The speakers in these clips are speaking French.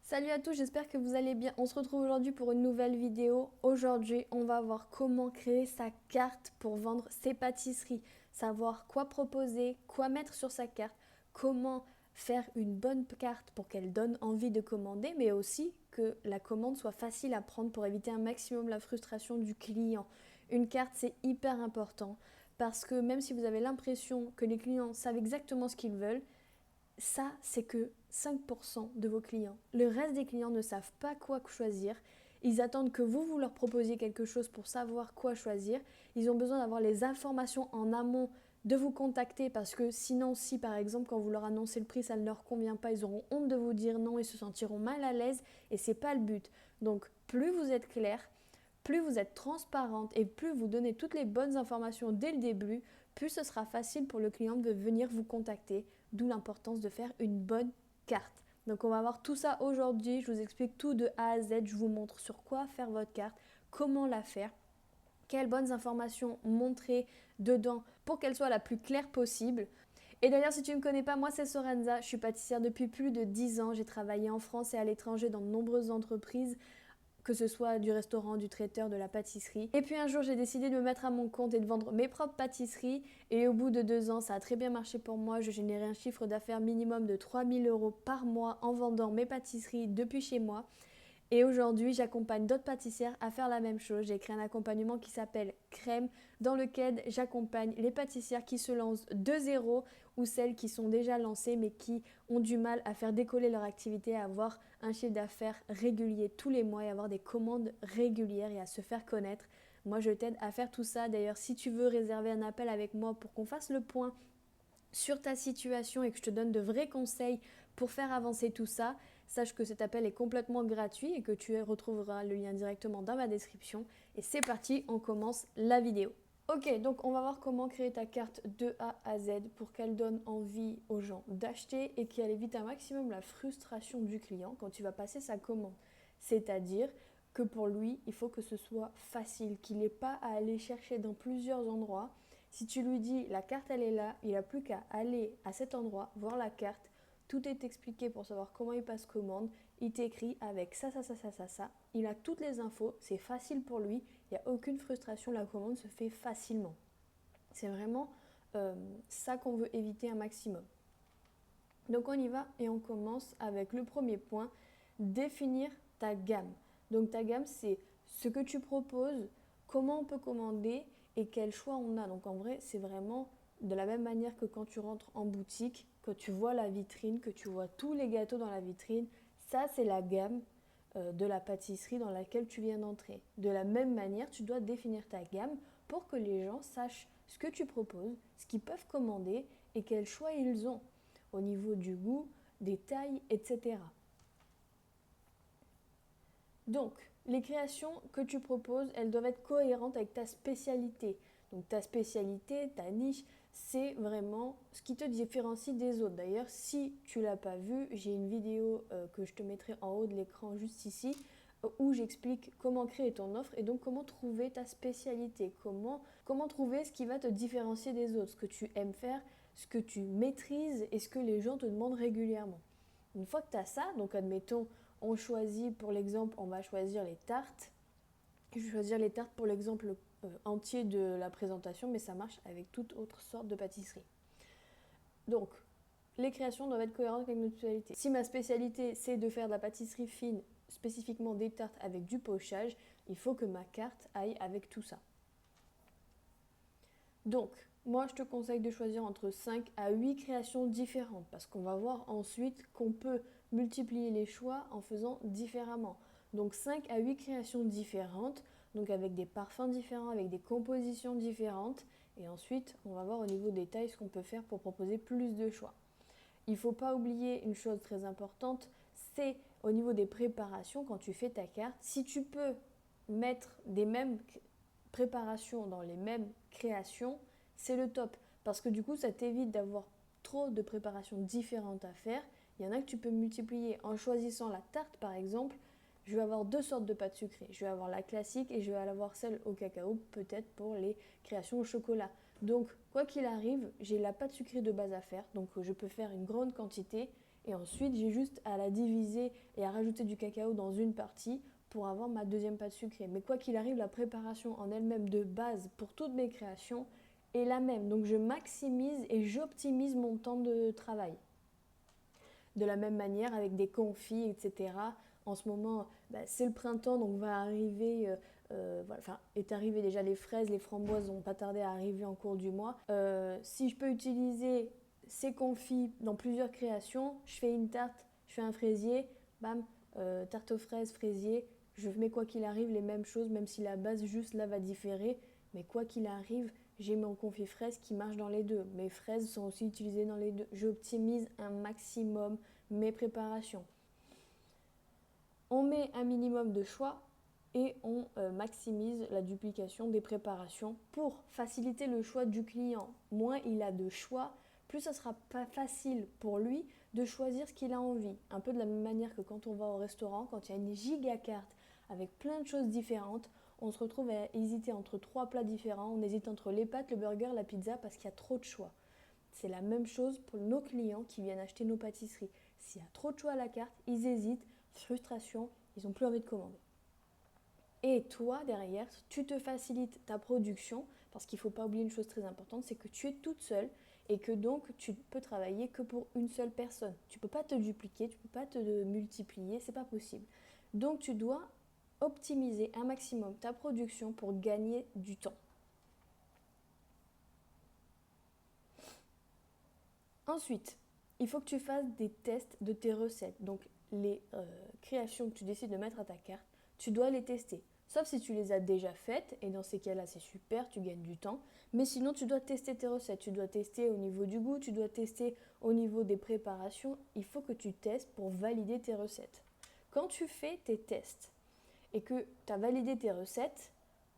Salut à tous, j'espère que vous allez bien. On se retrouve aujourd'hui pour une nouvelle vidéo. Aujourd'hui, on va voir comment créer sa carte pour vendre ses pâtisseries. Savoir quoi proposer, quoi mettre sur sa carte, comment faire une bonne carte pour qu'elle donne envie de commander, mais aussi que la commande soit facile à prendre pour éviter un maximum la frustration du client. Une carte, c'est hyper important parce que même si vous avez l'impression que les clients savent exactement ce qu'ils veulent, ça, c'est que 5% de vos clients. Le reste des clients ne savent pas quoi choisir. Ils attendent que vous leur proposiez quelque chose pour savoir quoi choisir. Ils ont besoin d'avoir les informations en amont de vous contacter parce que sinon, si par exemple, quand vous leur annoncez le prix, ça ne leur convient pas, ils auront honte de vous dire non, ils se sentiront mal à l'aise et c'est pas le but. Donc, plus vous êtes clair, plus vous êtes transparente et plus vous donnez toutes les bonnes informations dès le début, plus ce sera facile pour le client de venir vous contacter, d'où l'importance de faire une bonne carte. Donc on va voir tout ça aujourd'hui, je vous explique tout de A à Z, je vous montre sur quoi faire votre carte, comment la faire, quelles bonnes informations montrer dedans pour qu'elle soit la plus claire possible. Et d'ailleurs, si tu ne me connais pas, moi c'est Sorenza, je suis pâtissière depuis plus de 10 ans, j'ai travaillé en France et à l'étranger dans de nombreuses entreprises, que ce soit du restaurant, du traiteur, de la pâtisserie. Et puis un jour, j'ai décidé de me mettre à mon compte et de vendre mes propres pâtisseries. Et au bout de 2 ans, ça a très bien marché pour moi. Je générais un chiffre d'affaires minimum de 3 000 € par mois en vendant mes pâtisseries depuis chez moi. Et aujourd'hui, j'accompagne d'autres pâtissières à faire la même chose. J'ai créé un accompagnement qui s'appelle Crème, dans lequel j'accompagne les pâtissières qui se lancent de zéro ou celles qui sont déjà lancées mais qui ont du mal à faire décoller leur activité, à avoir un chiffre d'affaires régulier tous les mois et avoir des commandes régulières et à se faire connaître. Moi, je t'aide à faire tout ça. D'ailleurs, si tu veux réserver un appel avec moi pour qu'on fasse le point sur ta situation et que je te donne de vrais conseils pour faire avancer tout ça, sache que cet appel est complètement gratuit et que tu retrouveras le lien directement dans ma description. Et c'est parti, on commence la vidéo. Ok, donc on va voir comment créer ta carte de A à Z pour qu'elle donne envie aux gens d'acheter et qu'elle évite un maximum la frustration du client quand tu vas passer sa commande. C'est-à-dire que pour lui, il faut que ce soit facile, qu'il n'ait pas à aller chercher dans plusieurs endroits. Si tu lui dis la carte elle est là, il n'a plus qu'à aller à cet endroit, voir la carte, tout est expliqué pour savoir comment il passe commande, il t'écrit avec ça, ça, ça, ça, ça, ça, il a toutes les infos, c'est facile pour lui, il n'y a aucune frustration, la commande se fait facilement. C'est vraiment ça qu'on veut éviter un maximum. Donc on y va et on commence avec le premier point, définir ta gamme. Donc ta gamme, c'est ce que tu proposes, comment on peut commander et quel choix on a. Donc en vrai, c'est vraiment de la même manière que quand tu rentres en boutique, que tu vois la vitrine, que tu vois tous les gâteaux dans la vitrine, ça c'est la gamme de la pâtisserie dans laquelle tu viens d'entrer. De la même manière, tu dois définir ta gamme pour que les gens sachent ce que tu proposes, ce qu'ils peuvent commander et quel choix ils ont au niveau du goût, des tailles, etc. Donc, les créations que tu proposes, elles doivent être cohérentes avec ta spécialité. Donc ta spécialité, ta niche, c'est vraiment ce qui te différencie des autres. D'ailleurs, si tu ne l'as pas vu, j'ai une vidéo que je te mettrai en haut de l'écran juste ici, où j'explique comment créer ton offre et donc comment trouver ta spécialité, comment trouver ce qui va te différencier des autres, ce que tu aimes faire, ce que tu maîtrises et ce que les gens te demandent régulièrement. Une fois que tu as ça, donc admettons, on choisit pour l'exemple, on va choisir les tartes. Je vais choisir les tartes pour l'exemple entier de la présentation, mais ça marche avec toute autre sorte de pâtisserie. Donc, les créations doivent être cohérentes avec notre spécialité. Si ma spécialité, c'est de faire de la pâtisserie fine, spécifiquement des tartes avec du pochage, il faut que ma carte aille avec tout ça. Donc, moi, je te conseille de choisir entre 5 à 8 créations différentes parce qu'on va voir ensuite qu'on peut multiplier les choix en faisant différemment. Donc, 5 à 8 créations différentes, donc avec des parfums différents, avec des compositions différentes. Et ensuite, on va voir au niveau des tailles ce qu'on peut faire pour proposer plus de choix. Il ne faut pas oublier une chose très importante, c'est au niveau des préparations, quand tu fais ta carte, si tu peux mettre des mêmes préparations dans les mêmes créations, c'est le top. Parce que du coup, ça t'évite d'avoir trop de préparations différentes à faire. Il y en a que tu peux multiplier. En choisissant la tarte, par exemple, je vais avoir 2 sortes de pâtes sucrées. Je vais avoir la classique et je vais avoir celle au cacao, peut-être pour les créations au chocolat. Donc, quoi qu'il arrive, j'ai la pâte sucrée de base à faire. Donc, je peux faire une grande quantité Et ensuite, j'ai juste à la diviser et à rajouter du cacao dans une partie pour avoir ma deuxième pâte sucrée. Mais quoi qu'il arrive, la préparation en elle-même de base pour toutes mes créations est la même. Donc je maximise et j'optimise mon temps de travail. De la même manière avec des confits, etc. En ce moment, c'est le printemps, donc va arriver, voilà, enfin, est arrivé déjà les fraises, les framboises vont pas tarder à arriver en cours du mois. Si je peux utiliser ces confits dans plusieurs créations, je fais une tarte, je fais un fraisier, bam, tarte aux fraises, fraisier, je mets quoi qu'il arrive les mêmes choses, même si la base juste là va différer, mais quoi qu'il arrive, j'ai mon confit fraise qui marche dans les deux. Mes fraises sont aussi utilisées dans les deux. J'optimise un maximum mes préparations. On met un minimum de choix et on maximise la duplication des préparations pour faciliter le choix du client. Moins il a de choix, plus ça sera pas facile pour lui de choisir ce qu'il a envie. Un peu de la même manière que quand on va au restaurant, quand il y a une giga carte avec plein de choses différentes, on se retrouve à hésiter entre 3 plats différents, on hésite entre les pâtes, le burger, la pizza parce qu'il y a trop de choix. C'est la même chose pour nos clients qui viennent acheter nos pâtisseries. S'il y a trop de choix à la carte, ils hésitent, frustration, ils n'ont plus envie de commander. Et toi, derrière, tu te facilites ta production parce qu'il ne faut pas oublier une chose très importante, c'est que tu es toute seule et que donc tu peux travailler que pour une seule personne. Tu ne peux pas te dupliquer, tu ne peux pas te multiplier, c'est pas possible. Donc tu dois optimiser un maximum ta production pour gagner du temps. Ensuite, il faut que tu fasses des tests de tes recettes. Donc les créations que tu décides de mettre à ta carte, tu dois les tester. Sauf si tu les as déjà faites, et dans ces cas-là, c'est super, tu gagnes du temps. Mais sinon, tu dois tester tes recettes. Tu dois tester au niveau du goût, tu dois tester au niveau des préparations. Il faut que tu testes pour valider tes recettes. Quand tu fais tes tests et que tu as validé tes recettes,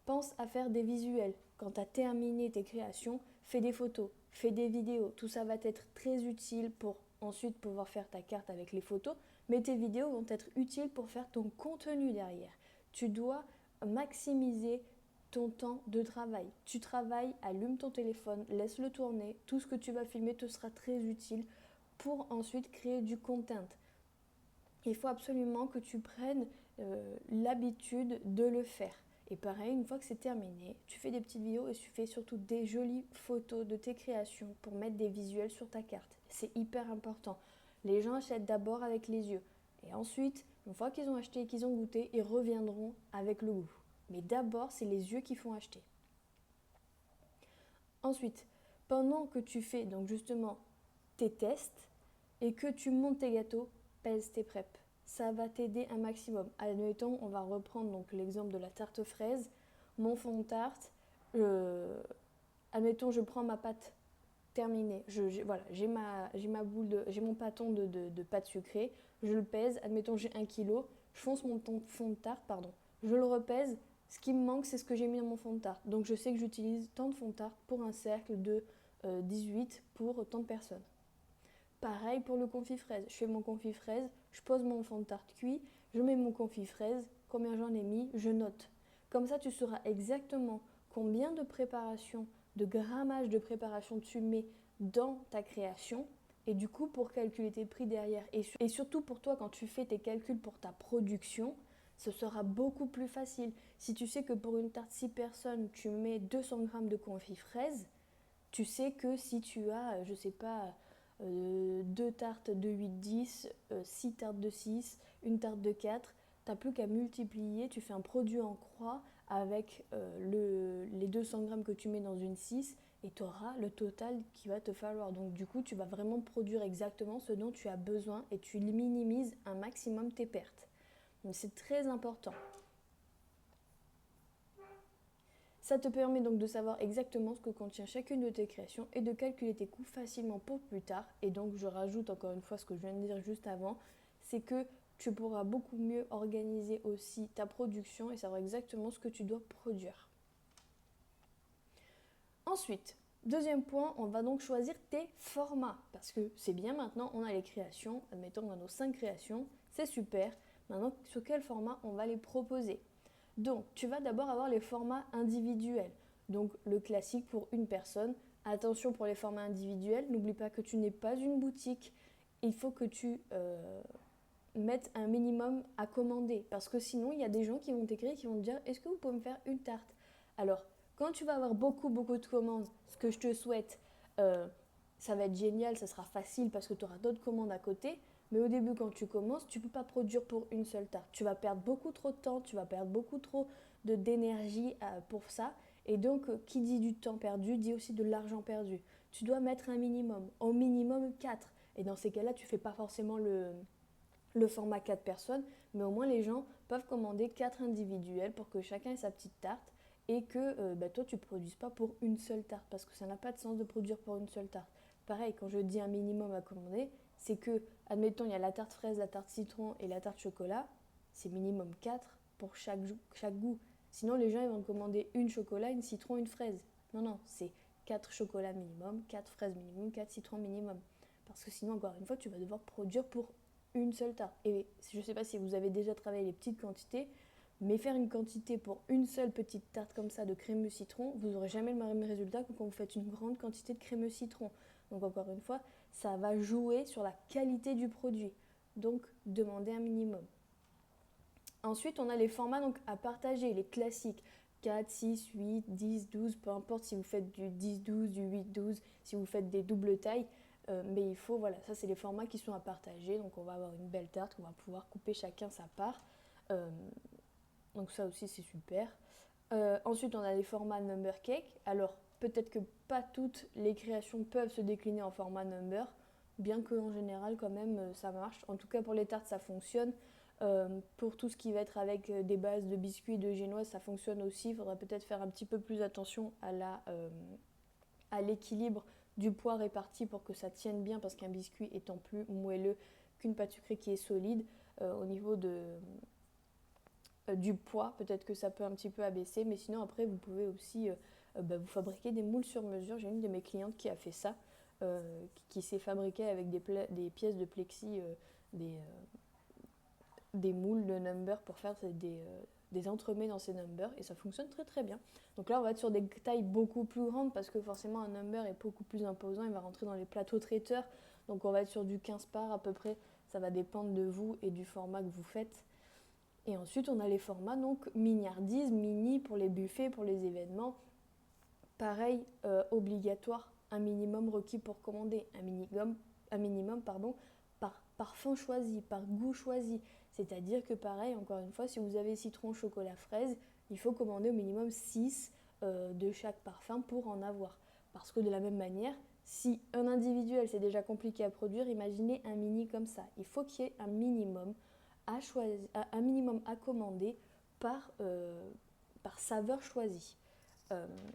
pense à faire des visuels. Quand tu as terminé tes créations, fais des photos, fais des vidéos. Tout ça va être très utile pour ensuite pouvoir faire ta carte avec les photos. Mais tes vidéos vont être utiles pour faire ton contenu derrière. Tu dois maximiser ton temps de travail. Tu travailles, allume ton téléphone, laisse-le tourner. Tout ce que tu vas filmer te sera très utile pour ensuite créer du content. Il faut absolument que tu prennes l'habitude de le faire. Et pareil, une fois que c'est terminé, tu fais des petites vidéos et tu fais surtout des jolies photos de tes créations pour mettre des visuels sur ta carte. C'est hyper important. Les gens achètent d'abord avec les yeux. Et ensuite, une fois qu'ils ont acheté et qu'ils ont goûté, ils reviendront avec le goût. Mais d'abord, c'est les yeux qui font acheter. Ensuite, pendant que tu fais donc justement tes tests et que tu montes tes gâteaux, pèse tes preps. Ça va t'aider un maximum. Admettons, on va reprendre donc l'exemple de la tarte aux fraises. Mon fond de tarte, admettons, je prends ma pâte terminée. Voilà, j'ai mon pâton de pâte sucrée. Je le pèse. Admettons, j'ai 1 kg. Je fonce mon fond de tarte, pardon. Je le repèse. Ce qui me manque, c'est ce que j'ai mis dans mon fond de tarte. Donc, je sais que j'utilise tant de fond de tarte pour un cercle de 18 pour tant de personnes. Pareil pour le confit fraise. Je fais mon confit fraise, je pose mon fond de tarte cuit, je mets mon confit fraise, combien j'en ai mis, je note. Comme ça, tu sauras exactement combien de préparation, de grammage de préparation tu mets dans ta création. Et du coup, pour calculer tes prix derrière, et surtout pour toi, quand tu fais tes calculs pour ta production, ce sera beaucoup plus facile. Si tu sais que pour une tarte 6 personnes, tu mets 200 g de confit fraise, tu sais que si tu as, je sais pas, 2 tartes de 8-10, 6 tartes de 6, une tarte de 4, tu n'as plus qu'à multiplier, tu fais un produit en croix avec les 200 grammes que tu mets dans une 6 et tu auras le total qu'il va te falloir. Donc du coup, tu vas vraiment produire exactement ce dont tu as besoin et tu minimises un maximum tes pertes. Donc c'est très important. Ça te permet donc de savoir exactement ce que contient chacune de tes créations et de calculer tes coûts facilement pour plus tard. Et donc je rajoute encore une fois ce que je viens de dire juste avant, c'est que tu pourras beaucoup mieux organiser aussi ta production et savoir exactement ce que tu dois produire. Ensuite, deuxième point, on va donc choisir tes formats. Parce que c'est bien maintenant, on a les créations, admettons on a nos 5 créations, c'est super. Maintenant, sur quel format on va les proposer ? Donc, tu vas d'abord avoir les formats individuels. Donc, le classique pour une personne. Attention pour les formats individuels, n'oublie pas que tu n'es pas une boutique il faut que tu mettre un minimum à commander. Parce que sinon, il y a des gens qui vont t'écrire, qui vont te dire, est-ce que vous pouvez me faire une tarte? Alors, quand tu vas avoir beaucoup de commandes, ce que je te souhaite, euh, ça va être génial, ça sera facile parce que tu auras d'autres commandes à côté. Mais au début, quand tu commences, tu ne peux pas produire pour une seule tarte. Tu vas perdre beaucoup trop de temps, tu vas perdre beaucoup trop d'énergie pour ça. Et donc, qui dit du temps perdu, dit aussi de l'argent perdu. Tu dois mettre un minimum, au minimum 4. Et dans ces cas-là, tu ne fais pas forcément le format 4 personnes, mais au moins les gens peuvent commander 4 individuels pour que chacun ait sa petite tarte et que toi tu ne produises pas pour une seule tarte parce que ça n'a pas de sens de produire pour une seule tarte. Pareil, quand je dis un minimum à commander, c'est que, admettons, il y a la tarte fraise, la tarte citron et la tarte chocolat, c'est minimum 4 pour chaque goût. Sinon, les gens ils vont commander une chocolat, une citron, une fraise. Non, non, c'est 4 chocolats minimum, 4 fraises minimum, 4 citrons minimum. Parce que sinon, encore une fois, tu vas devoir produire pour une seule tarte. Et je ne sais pas si vous avez déjà travaillé les petites quantités, mais faire une quantité pour une seule petite tarte comme ça de crémeux citron, vous n'aurez jamais le même résultat que quand vous faites une grande quantité de crémeux citron. Donc encore une fois, ça va jouer sur la qualité du produit. Donc demandez un minimum. Ensuite, on a les formats donc, à partager, les classiques. 4, 6, 8, 10, 12, peu importe si vous faites du 10, 12, du 8, 12, si vous faites des doubles tailles. Mais il faut, voilà, ça c'est les formats qui sont à partager. Donc on va avoir une belle tarte, on va pouvoir couper chacun sa part. Donc ça aussi c'est super. Ensuite on a les formats number cake. Alors peut-être que pas toutes les créations peuvent se décliner en format number, bien qu'en général quand même ça marche. En tout cas pour les tartes ça fonctionne. Pour tout ce qui va être avec des bases de biscuits et de génoise, ça fonctionne aussi. Il faudra peut-être faire un petit peu plus attention à l'équilibre du poids réparti pour que ça tienne bien, parce qu'un biscuit étant plus moelleux qu'une pâte sucrée qui est solide, au niveau du poids, peut-être que ça peut un petit peu abaisser, mais sinon après vous pouvez aussi vous fabriquer des moules sur mesure. J'ai une de mes clientes qui a fait ça, qui s'est fabriquée avec des pièces de plexi, des moules de number pour faire des entremets dans ces numbers, et ça fonctionne très très bien. Donc là on va être sur des tailles beaucoup plus grandes parce que forcément un number est beaucoup plus imposant, il va rentrer dans les plateaux traiteurs, donc on va être sur du 15 parts à peu près, ça va dépendre de vous et du format que vous faites. Et ensuite on a les formats donc miniardises, mini pour les buffets, pour les événements. Pareil, obligatoire, un minimum requis pour commander, un minimum par parfum choisi, par goût choisi. C'est-à-dire que pareil, encore une fois, si vous avez citron, chocolat, fraise, il faut commander au minimum 6 de chaque parfum pour en avoir. Parce que de la même manière, si un individuel c'est déjà compliqué à produire, imaginez un mini comme ça. Il faut qu'il y ait un minimum un minimum à commander par saveur choisie.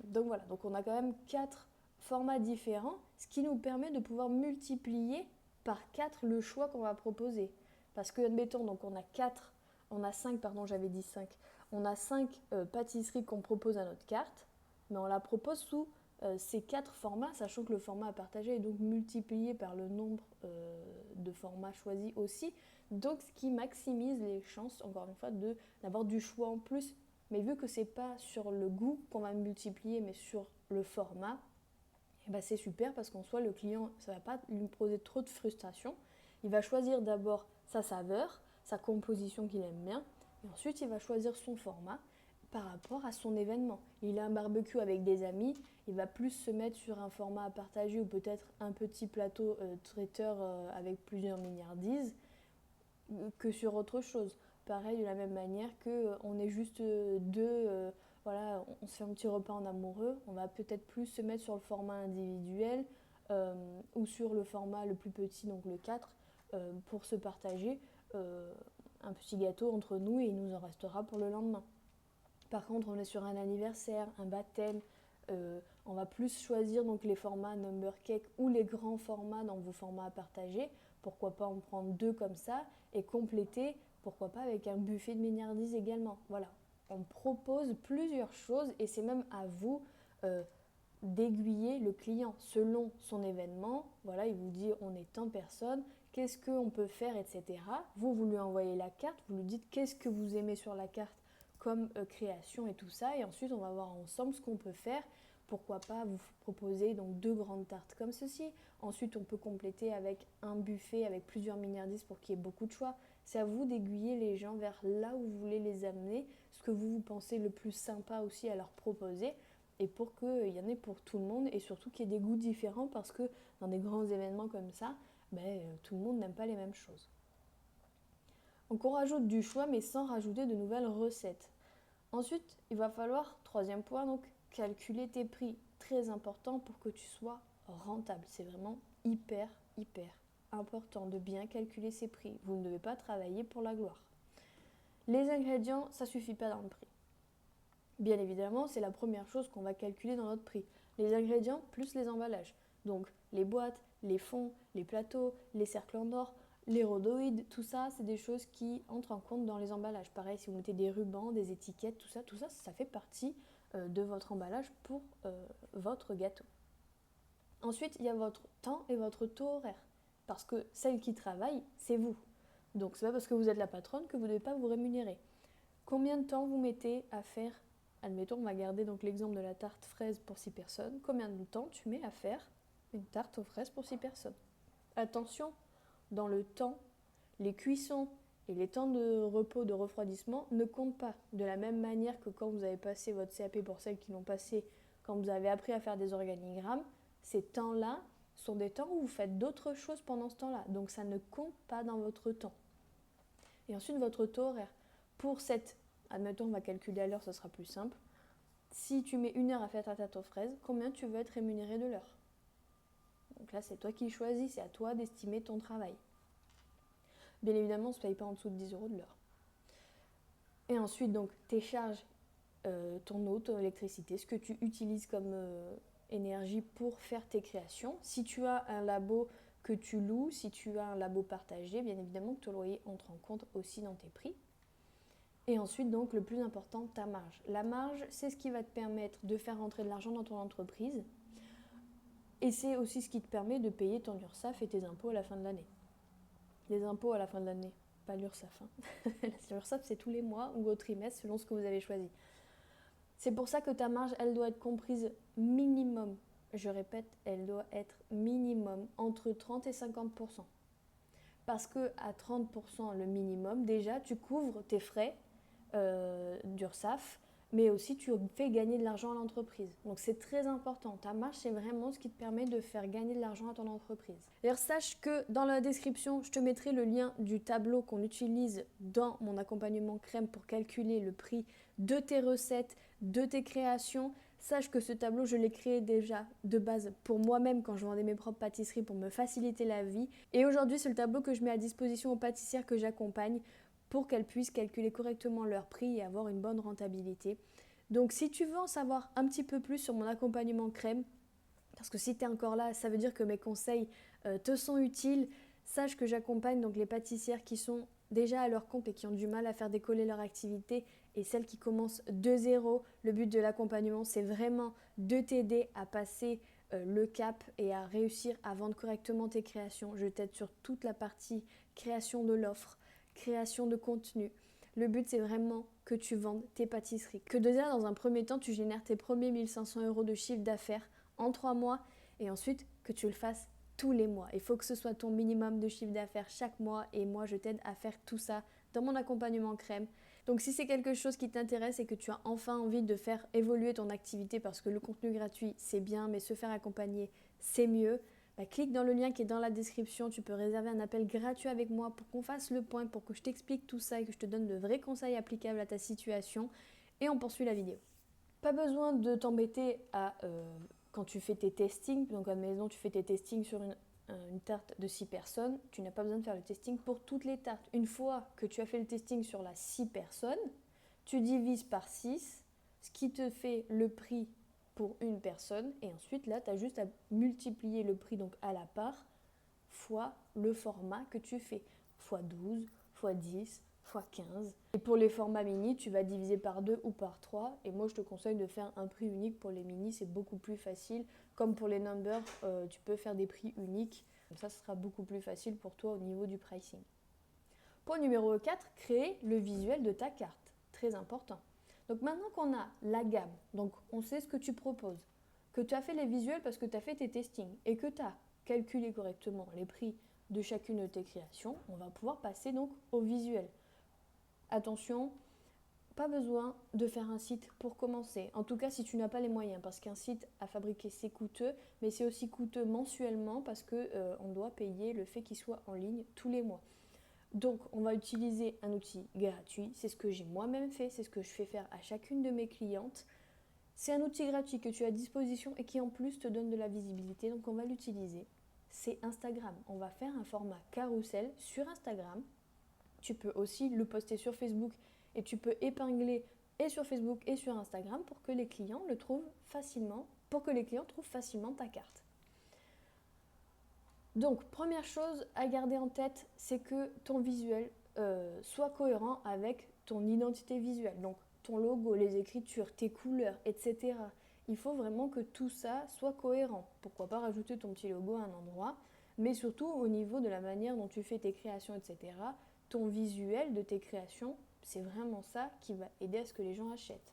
Donc voilà, donc on a quand même 4 formats différents, ce qui nous permet de pouvoir multiplier par 4 le choix qu'on va proposer. Parce que, admettons, donc on a 5, pardon, j'avais dit 5. On a 5 pâtisseries qu'on propose à notre carte, mais on la propose sous ces 4 formats, sachant que le format à partager est donc multiplié par le nombre de formats choisis aussi. Donc ce qui maximise les chances, encore une fois, d'avoir du choix en plus. Mais vu que c'est pas sur le goût qu'on va multiplier, mais sur le format, et ben c'est super parce qu'en soi, le client, ça va pas lui poser trop de frustration. Il va choisir d'abord sa saveur, sa composition qu'il aime bien, et ensuite il va choisir son format par rapport à son événement. Il a un barbecue avec des amis, il va plus se mettre sur un format à partager ou peut-être un petit plateau traiteur avec plusieurs milliardises que sur autre chose. Pareil, de la même manière que on est juste deux, voilà, on se fait un petit repas en amoureux, on va peut-être plus se mettre sur le format individuel ou sur le format le plus petit, donc le 4, pour se partager un petit gâteau entre nous et il nous en restera pour le lendemain. Par contre, on est sur un anniversaire, un baptême, on va plus choisir donc les formats number cake ou les grands formats dans vos formats à partager. Pourquoi pas en prendre 2 comme ça et compléter, pourquoi pas avec un buffet de milliardises également. Voilà, on propose plusieurs choses et c'est même à vous d'aiguiller le client selon son événement. Voilà, il vous dit on est tant personne, qu'est-ce qu'on peut faire, etc. Vous lui envoyez la carte, vous lui dites qu'est-ce que vous aimez sur la carte comme création et tout ça. Et ensuite, on va voir ensemble ce qu'on peut faire pourquoi pas vous proposer donc 2 grandes tartes comme ceci. Ensuite, on peut compléter avec un buffet avec plusieurs milliardises pour qu'il y ait beaucoup de choix. C'est à vous d'aiguiller les gens vers là où vous voulez les amener, ce que vous pensez le plus sympa aussi à leur proposer, et pour qu'il y en ait pour tout le monde, et surtout qu'il y ait des goûts différents, parce que dans des grands événements comme ça, tout le monde n'aime pas les mêmes choses. Donc on rajoute du choix, mais sans rajouter de nouvelles recettes. Ensuite, il va falloir, troisième point, donc calculer tes prix. Très important pour que tu sois rentable. C'est vraiment hyper important de bien calculer ses prix. Vous ne devez pas travailler pour la gloire. Les ingrédients, ça ne suffit pas dans le prix. Bien évidemment, c'est la première chose qu'on va calculer dans notre prix. Les ingrédients plus les emballages. Donc les boîtes, les fonds, les plateaux, les cercles en or, les rhodoïdes, tout ça, c'est des choses qui entrent en compte dans les emballages. Pareil, si vous mettez des rubans, des étiquettes, tout ça, ça fait partie de votre emballage pour votre gâteau. Ensuite, il y a votre temps et votre taux horaire. Parce que celle qui travaille, c'est vous. Donc, c'est pas parce que vous êtes la patronne que vous ne devez pas vous rémunérer. Combien de temps vous mettez à faire, admettons, on va garder donc l'exemple de la tarte fraise pour 6 personnes. Combien de temps tu mets à faire une tarte aux fraises pour 6 personnes? Attention, dans le temps, les cuissons et les temps de repos, de refroidissement ne comptent pas. De la même manière que quand vous avez passé votre CAP, pour celles qui l'ont passé, quand vous avez appris à faire des organigrammes, ces temps-là sont des temps où vous faites d'autres choses pendant ce temps-là. Donc ça ne compte pas dans votre temps. Et ensuite, votre taux horaire. Pour cette, admettons, on va calculer à l'heure, ce sera plus simple. Si tu mets 1 heure à faire ta tarte aux fraises, combien tu veux être rémunéré de l'heure? Donc là, c'est toi qui choisis, c'est à toi d'estimer ton travail. Bien évidemment, on ne se paye pas en dessous de 10 € de l'heure. Et ensuite, donc, tes charges, ton eau, ton électricité, ce que tu utilises comme énergie pour faire tes créations. Si tu as un labo que tu loues, si tu as un labo partagé, bien évidemment que ton loyer entre en compte aussi dans tes prix. Et ensuite, donc, le plus important, ta marge. La marge, c'est ce qui va te permettre de faire rentrer de l'argent dans ton entreprise. Et c'est aussi ce qui te permet de payer ton URSSAF et tes impôts à la fin de l'année. Les impôts à la fin de l'année, pas l'URSSAF. L'URSSAF, c'est tous les mois ou au trimestre, selon ce que vous avez choisi. C'est pour ça que ta marge, elle doit être comprise minimum. Je répète, elle doit être minimum entre 30 et 50%. Parce que à 30% le minimum, déjà, tu couvres tes frais d'URSSAF, mais aussi tu fais gagner de l'argent à l'entreprise. Donc c'est très important. Ta marge, c'est vraiment ce qui te permet de faire gagner de l'argent à ton entreprise. D'ailleurs, sache que dans la description, je te mettrai le lien du tableau qu'on utilise dans mon accompagnement crème pour calculer le prix de tes recettes, de tes créations. Sache que ce tableau, je l'ai créé déjà de base pour moi-même quand je vendais mes propres pâtisseries pour me faciliter la vie. Et aujourd'hui, c'est le tableau que je mets à disposition aux pâtissières que j'accompagne pour qu'elles puissent calculer correctement leur prix et avoir une bonne rentabilité. Donc si tu veux en savoir un petit peu plus sur mon accompagnement crème, parce que si tu es encore là, ça veut dire que mes conseils te sont utiles, sache que j'accompagne donc les pâtissières qui sont déjà à leur compte et qui ont du mal à faire décoller leur activité et celles qui commencent de zéro. Le but de l'accompagnement, c'est vraiment de t'aider à passer le cap et à réussir à vendre correctement tes créations. Je t'aide sur toute la partie création de l'offre, création de contenu. Le but, c'est vraiment que tu vendes tes pâtisseries. Que déjà, dans un premier temps, tu génères tes premiers 1 500 € de chiffre d'affaires en 3 mois et ensuite que tu le fasses tous les mois. Il faut que ce soit ton minimum de chiffre d'affaires chaque mois et moi, je t'aide à faire tout ça dans mon accompagnement crème. Donc si c'est quelque chose qui t'intéresse et que tu as enfin envie de faire évoluer ton activité parce que le contenu gratuit, c'est bien, mais se faire accompagner, c'est mieux, clique dans le lien qui est dans la description, tu peux réserver un appel gratuit avec moi pour qu'on fasse le point, pour que je t'explique tout ça et que je te donne de vrais conseils applicables à ta situation et on poursuit la vidéo. Pas besoin de t'embêter quand tu fais tes testings, donc à la maison tu fais tes testings sur une tarte de 6 personnes, tu n'as pas besoin de faire le testing pour toutes les tartes. Une fois que tu as fait le testing sur la 6 personnes, tu divises par 6, ce qui te fait le prix pour une personne et ensuite là tu as juste à multiplier le prix donc à la part fois le format que tu fais, fois 12, fois 10, fois 15. Et pour les formats mini, tu vas diviser par 2 ou par 3 et moi je te conseille de faire un prix unique pour les mini, c'est beaucoup plus facile. Comme pour les numbers, tu peux faire des prix uniques, comme ça ce sera beaucoup plus facile pour toi au niveau du pricing. Point numéro 4, créer le visuel de ta carte, très important. Donc maintenant qu'on a la gamme, donc on sait ce que tu proposes, que tu as fait les visuels parce que tu as fait tes testings et que tu as calculé correctement les prix de chacune de tes créations, on va pouvoir passer donc au visuel. Attention, pas besoin de faire un site pour commencer. En tout cas, si tu n'as pas les moyens, parce qu'un site à fabriquer, c'est coûteux, mais c'est aussi coûteux mensuellement parce qu'on doit payer le fait qu'il soit en ligne tous les mois. Donc, on va utiliser un outil gratuit. C'est ce que j'ai moi-même fait, c'est ce que je fais faire à chacune de mes clientes. C'est un outil gratuit que tu as à disposition et qui en plus te donne de la visibilité, donc on va l'utiliser. C'est Instagram. On va faire un format carrousel sur Instagram. Tu peux aussi le poster sur Facebook et tu peux épingler et sur Facebook et sur Instagram pour que les clients le trouvent facilement, pour que les clients trouvent facilement ta carte. Donc, première chose à garder en tête, c'est que ton visuel soit cohérent avec ton identité visuelle. Donc, ton logo, les écritures, tes couleurs, etc. Il faut vraiment que tout ça soit cohérent. Pourquoi pas rajouter ton petit logo à un endroit, mais surtout au niveau de la manière dont tu fais tes créations, etc. Ton visuel de tes créations, c'est vraiment ça qui va aider à ce que les gens achètent.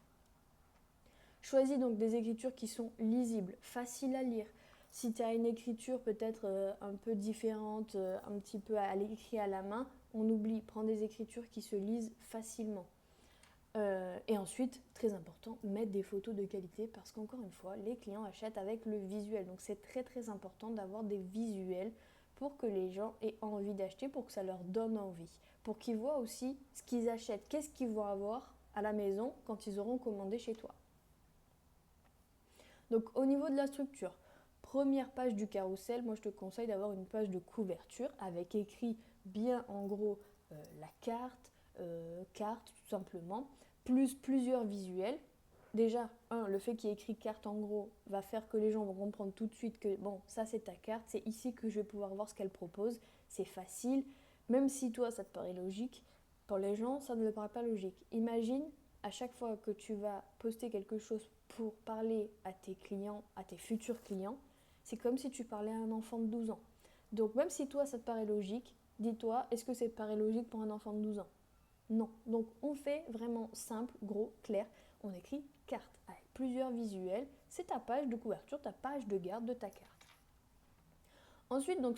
Choisis donc des écritures qui sont lisibles, faciles à lire. Si tu as une écriture peut-être un peu différente, un petit peu à l'écrit à la main, on oublie, prends des écritures qui se lisent facilement. Et ensuite, très important, mettre des photos de qualité parce qu'encore une fois, les clients achètent avec le visuel. Donc c'est très très important d'avoir des visuels pour que les gens aient envie d'acheter, pour que ça leur donne envie. Pour qu'ils voient aussi ce qu'ils achètent, qu'est-ce qu'ils vont avoir à la maison quand ils auront commandé chez toi. Donc au niveau de la structure, première page du carrousel, moi je te conseille d'avoir une page de couverture avec écrit bien en gros la carte, carte tout simplement, plus plusieurs visuels. Déjà, le fait qu'il y ait écrit carte en gros va faire que les gens vont comprendre tout de suite que bon, ça c'est ta carte, c'est ici que je vais pouvoir voir ce qu'elle propose, c'est facile. Même si toi ça te paraît logique, pour les gens ça ne leur paraît pas logique. Imagine à chaque fois que tu vas poster quelque chose pour parler à tes clients, à tes futurs clients, c'est comme si tu parlais à un enfant de 12 ans. Donc même si toi ça te paraît logique, dis-toi, est-ce que ça te paraît logique pour un enfant de 12 ans? Non. Donc on fait vraiment simple, gros, clair. On écrit carte avec plusieurs visuels. C'est ta page de couverture, ta page de garde de ta carte. Ensuite, donc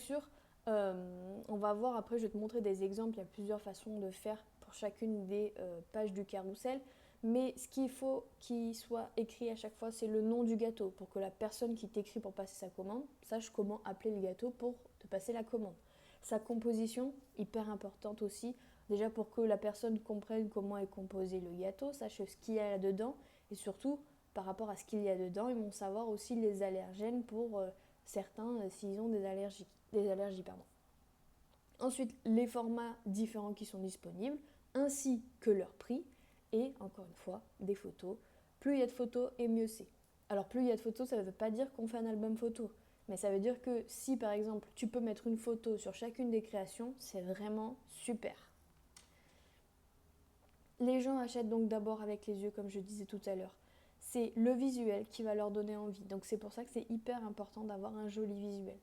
on va voir après, je vais te montrer des exemples. Il y a plusieurs façons de faire pour chacune des pages du carrousel. Mais ce qu'il faut qu'il soit écrit à chaque fois, c'est le nom du gâteau pour que la personne qui t'écrit pour passer sa commande sache comment appeler le gâteau pour te passer la commande. Sa composition, hyper importante aussi, déjà pour que la personne comprenne comment est composé le gâteau, sache ce qu'il y a dedans et surtout par rapport à ce qu'il y a dedans, ils vont savoir aussi les allergènes pour certains s'ils ont des allergies. Ensuite, les formats différents qui sont disponibles, ainsi que leur prix, et encore une fois, des photos. Plus il y a de photos, et mieux c'est. Alors plus il y a de photos, ça ne veut pas dire qu'on fait un album photo, mais ça veut dire que si par exemple tu peux mettre une photo sur chacune des créations, c'est vraiment super. Les gens achètent donc d'abord avec les yeux, comme je disais tout à l'heure. C'est le visuel qui va leur donner envie. Donc c'est pour ça que c'est hyper important d'avoir un joli visuel.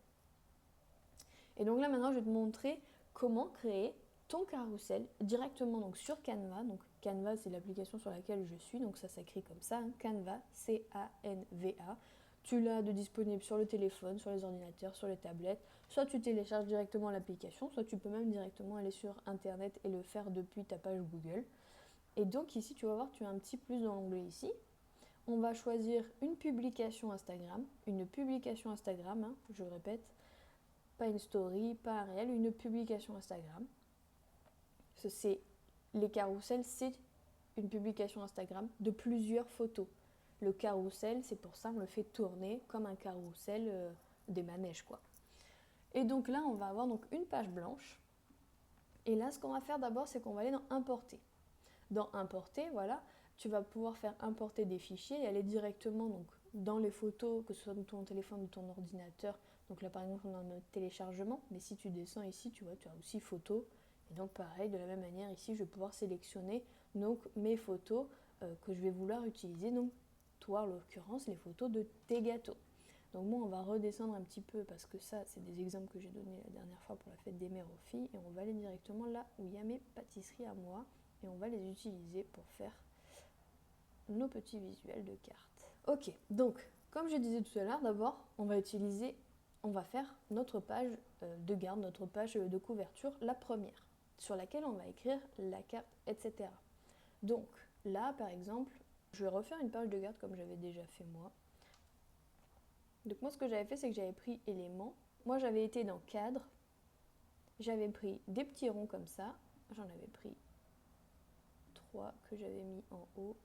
Et donc là maintenant je vais te montrer comment créer ton carrousel directement donc sur Canva. Donc Canva c'est l'application sur laquelle je suis, donc ça s'écrit comme ça, hein, Canva, C-A-N-V-A. Tu l'as de disponible sur le téléphone, sur les ordinateurs, sur les tablettes. Soit tu télécharges directement l'application, soit tu peux même directement aller sur internet et le faire depuis ta page Google. Et donc ici tu vas voir, tu as un petit plus dans l'onglet ici. On va choisir une publication Instagram, hein, je répète, pas une story, pas un réel, une publication Instagram. Les carousels, c'est une publication Instagram de plusieurs photos. Le carrousel, c'est pour ça qu'on le fait tourner comme un carrousel des manèges, quoi. Et donc là, on va avoir donc une page blanche. Et là, ce qu'on va faire d'abord, c'est qu'on va aller dans Importer. Dans Importer, voilà, tu vas pouvoir faire importer des fichiers et aller directement donc, dans les photos, que ce soit de ton téléphone ou ton ordinateur. Donc là, par exemple, on a notre téléchargement. Mais si tu descends ici, tu vois, tu as aussi photos. Et donc pareil, de la même manière, ici, je vais pouvoir sélectionner donc, mes photos que je vais vouloir utiliser. Donc toi, en l'occurrence, les photos de tes gâteaux. Donc moi, on va redescendre un petit peu parce que ça, c'est des exemples que j'ai donnés la dernière fois pour la fête des mères aux filles. Et on va aller directement là où il y a mes pâtisseries à moi. Et on va les utiliser pour faire nos petits visuels de cartes. Ok, donc Comme je disais tout à l'heure, d'abord, on va faire notre page de garde, notre page de couverture, la première, sur laquelle on va écrire la carte, etc. Donc là, par exemple, je vais refaire une page de garde comme j'avais déjà fait moi. Donc moi, ce que j'avais fait, c'est que j'avais pris éléments. Moi, j'avais été dans cadre. J'avais pris des petits ronds comme ça. J'en avais pris 3 que j'avais mis en haut.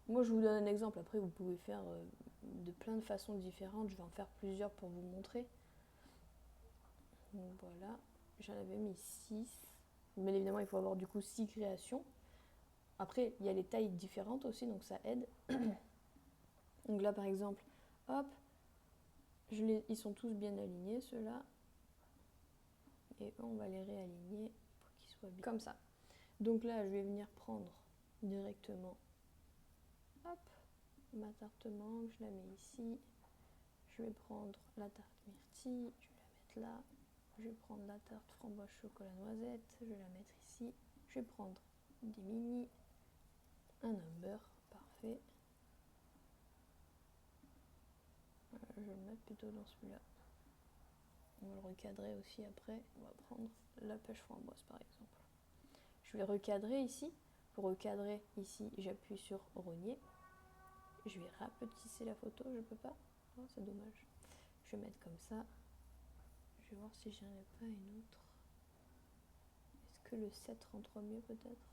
Moi, je vous donne un exemple. Après, vous pouvez faire de plein de façons différentes. Je vais en faire plusieurs pour vous montrer. Donc voilà, j'en avais mis 6. Bien évidemment, il faut avoir du coup 6 créations. Après, il y a les tailles différentes aussi, donc ça aide. Donc là, par exemple, hop, ils sont tous bien alignés, ceux-là. Et on va les réaligner pour qu'ils soient bien. Comme ça. Donc là, je vais venir prendre directement, hop, ma tarte mangue, je la mets ici. Je vais prendre la tarte myrtille, je vais la mettre là. Je vais prendre la tarte framboise chocolat noisette, je vais la mettre ici. Je vais prendre des mini, un number, parfait. Je vais le mettre plutôt dans celui-là. On va le recadrer aussi après. On va prendre la pêche framboise par exemple. Je vais recadrer ici. Pour recadrer ici, j'appuie sur rogner. Je vais rapetisser la photo, je peux pas. Oh, c'est dommage. Je vais mettre comme ça. Je vais voir si j'en ai pas une autre. Est-ce que le 7 rentre mieux peut-être?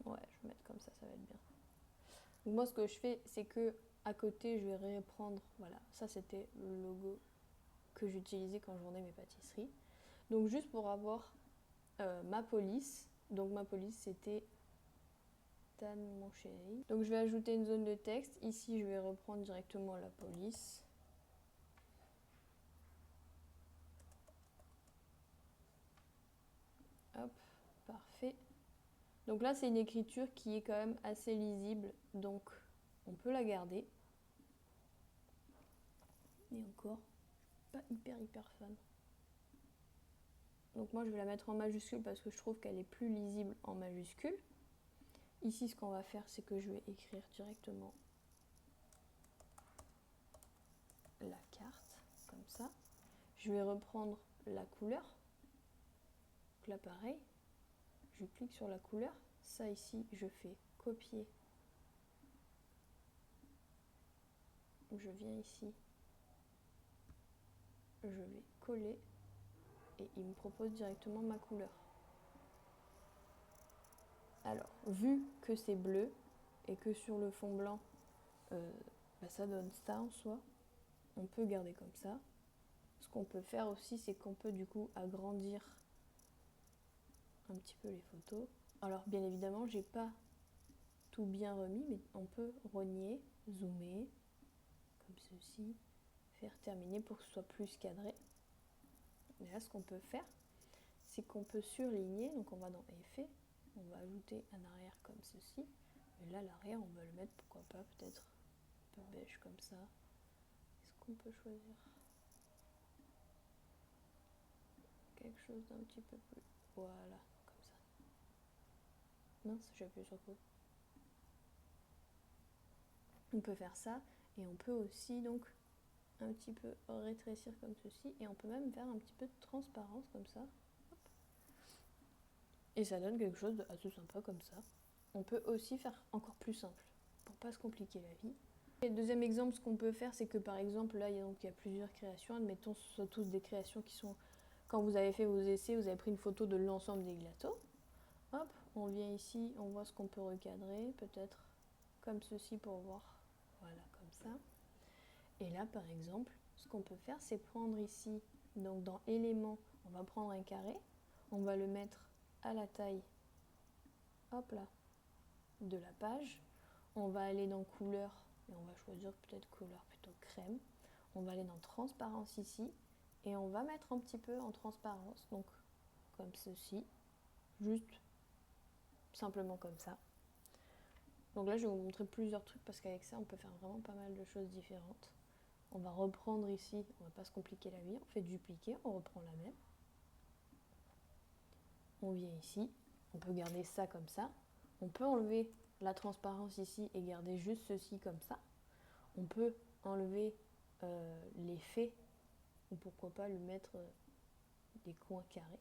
Ouais, je vais mettre comme ça va être bien. Donc moi, ce que je fais, c'est que à côté, je vais reprendre. Voilà, ça c'était le logo que j'utilisais quand je vendais mes pâtisseries. Donc juste pour avoir ma police. Donc ma police, c'était Dan mon chéri. Donc je vais ajouter une zone de texte. Ici, je vais reprendre directement la police. Hop, parfait. Donc là, c'est une écriture qui est quand même assez lisible. Donc on peut la garder. Et encore, pas hyper fan. Donc moi, je vais la mettre en majuscule parce que je trouve qu'elle est plus lisible en majuscule. Ici, ce qu'on va faire, c'est que je vais écrire directement la carte, comme ça. Je vais reprendre la couleur. Donc là, pareil, je clique sur la couleur. Ça, ici, je fais copier. Je viens ici. Je vais coller. Et il me propose directement ma couleur. Alors, vu que c'est bleu et que sur le fond blanc, ça donne ça en soi, on peut garder comme ça. Ce qu'on peut faire aussi, c'est qu'on peut du coup agrandir un petit peu les photos. Alors bien évidemment, j'ai pas tout bien remis, mais on peut rogner, zoomer, comme ceci, faire terminer pour que ce soit plus cadré. Et là, ce qu'on peut faire, c'est qu'on peut surligner, donc on va dans Effet, on va ajouter un arrière comme ceci. Et là, l'arrière, on va le mettre, pourquoi pas, peut-être un peu beige comme ça. Est-ce qu'on peut choisir quelque chose d'un petit peu plus... Voilà, comme ça. Mince, j'ai appuyé sur quoi? On peut faire ça, et on peut aussi donc un petit peu rétrécir comme ceci, et on peut même faire un petit peu de transparence comme ça. Hop. Et ça donne quelque chose d'assez sympa comme ça. On peut aussi faire encore plus simple, pour pas se compliquer la vie. Et le deuxième exemple, ce qu'on peut faire, c'est que par exemple, là, il y a plusieurs créations. Admettons, ce sont tous des créations qui sont... Quand vous avez fait vos essais, vous avez pris une photo de l'ensemble des gâteaux. Hop, on vient ici, on voit ce qu'on peut recadrer, peut-être comme ceci pour voir. Voilà, comme ça. Et là, par exemple, ce qu'on peut faire, c'est prendre ici, donc dans éléments, on va prendre un carré, on va le mettre à la taille, hop là, de la page. On va aller dans couleur, et on va choisir peut-être couleur plutôt crème. On va aller dans transparence ici, et on va mettre un petit peu en transparence, donc comme ceci, juste simplement comme ça. Donc là, je vais vous montrer plusieurs trucs parce qu'avec ça, on peut faire vraiment pas mal de choses différentes. On va reprendre ici, on va pas se compliquer la vie, on fait dupliquer, on reprend la même. On vient ici, on peut garder ça comme ça, On peut enlever la transparence ici et garder juste ceci comme ça. On peut enlever l'effet, ou pourquoi pas le mettre des coins carrés.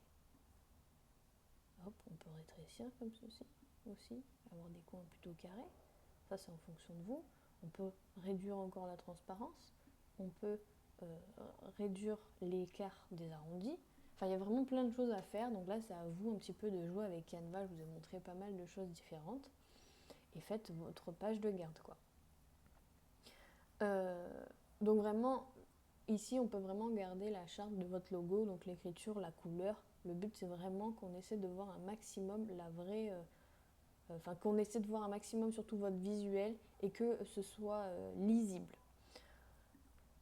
Hop, on peut rétrécir comme ceci aussi, avoir des coins plutôt carrés. Ça, c'est en fonction de vous. On peut réduire encore la transparence. On peut réduire l'écart des arrondis. Enfin, il y a vraiment plein de choses à faire. Donc là, c'est à vous un petit peu de jouer avec Canva. Je vous ai montré pas mal de choses différentes. Et faites votre page de garde, quoi. Donc vraiment, ici, on peut vraiment garder la charte de votre logo, donc l'écriture, la couleur. Le but, c'est vraiment qu'on essaie de voir un maximum la vraie... Enfin, qu'on essaie de voir un maximum surtout votre visuel et que ce soit lisible.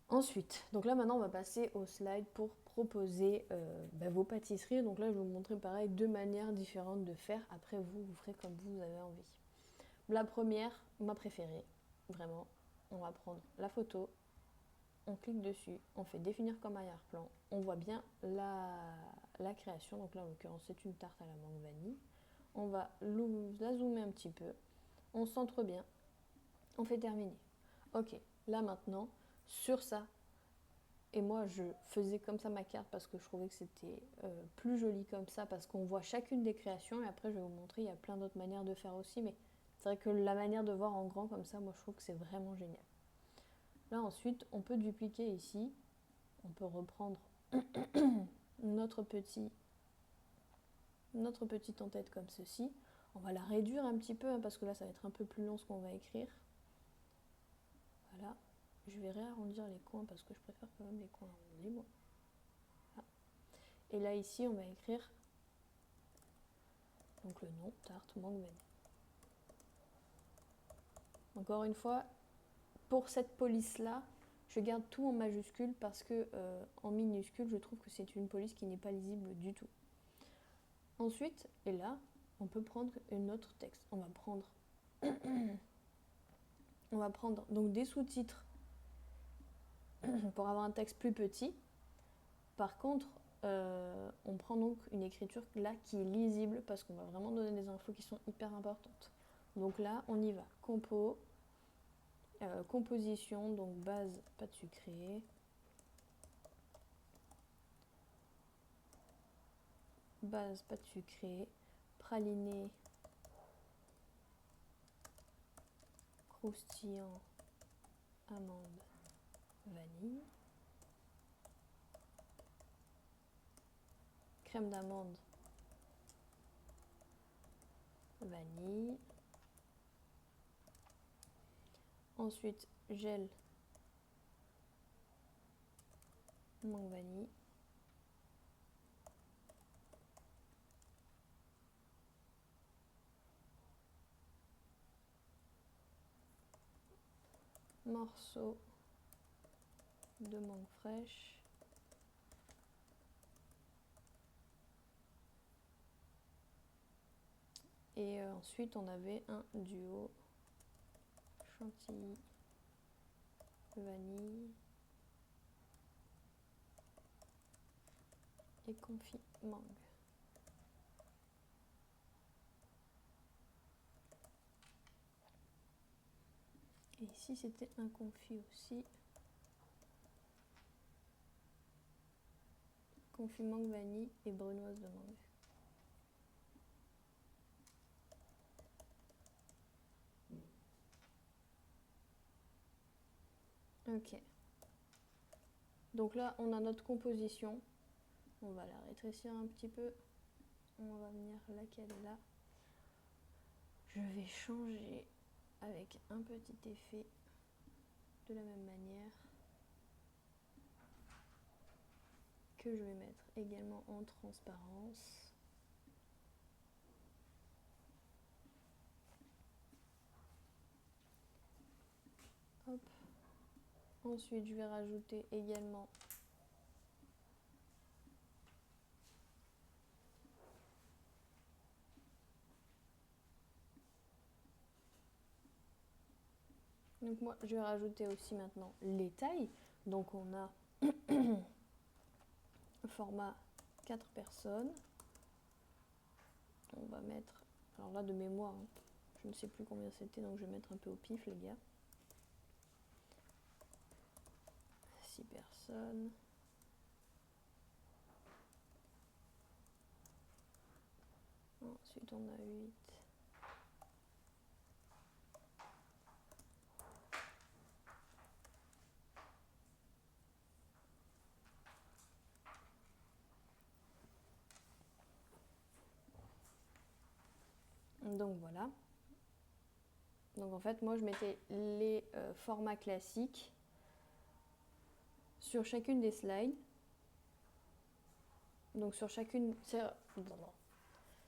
Ensuite, donc là maintenant on va passer au slide pour proposer vos pâtisseries. Donc là je vais vous montrer pareil 2 manières différentes de faire. Après vous ferez comme vous avez envie. La première, ma préférée, vraiment, on va prendre la photo, on clique dessus, on fait définir comme arrière-plan, on voit bien la création. Donc là en l'occurrence c'est une tarte à la mangue vanille. On va la zoomer un petit peu, on centre bien, on fait terminer. Ok, là maintenant, sur ça, et moi je faisais comme ça ma carte parce que je trouvais que c'était plus joli comme ça, parce qu'on voit chacune des créations, et après je vais vous montrer, il y a plein d'autres manières de faire aussi, mais c'est vrai que la manière de voir en grand comme ça, moi je trouve que c'est vraiment génial. Là ensuite, on peut dupliquer ici, on peut reprendre notre petite en-tête comme ceci. On va la réduire un petit peu, parce que là ça va être un peu plus long ce qu'on va écrire. Voilà. Je vais réarrondir les coins parce que je préfère quand même les coins arrondis, moi. Voilà. Et là ici on va écrire donc le nom, tarte mangue vanille. Encore une fois, pour cette police là, je garde tout en majuscule parce que en minuscule je trouve que c'est une police qui n'est pas lisible du tout. Ensuite, et là, on peut prendre un autre texte. On va prendre donc des sous-titres pour avoir un texte plus petit. Par contre, on prend donc une écriture là qui est lisible parce qu'on va vraiment donner des infos qui sont hyper importantes. Donc là, on y va. Composition, donc base, pâte sucrée. Base, pâte sucrée. Praliné, croustillant, amande, vanille. Crème d'amande, vanille. Ensuite, gel, mangue vanille. Morceau de mangue fraîche. Et ensuite, on avait un duo chantilly, vanille et confit mangue. Et ici, c'était un confit aussi. Confit mangue vanille et brunoise de mangue. Ok. Donc là, on a notre composition. On va la rétrécir un petit peu. On va venir la caler là. Je vais changer avec un petit effet de la même manière que je vais mettre également en transparence. Hop. Ensuite, je vais rajouter également donc moi, je vais rajouter aussi maintenant les tailles. Donc on a format 4 personnes. On va mettre Alors là, de mémoire, hein, je ne sais plus combien c'était, donc je vais mettre un peu au pif, les gars. 6 personnes. Ensuite, on a 8. Donc voilà. Donc en fait, moi, je mettais les formats classiques sur chacune des slides. Donc sur chacune...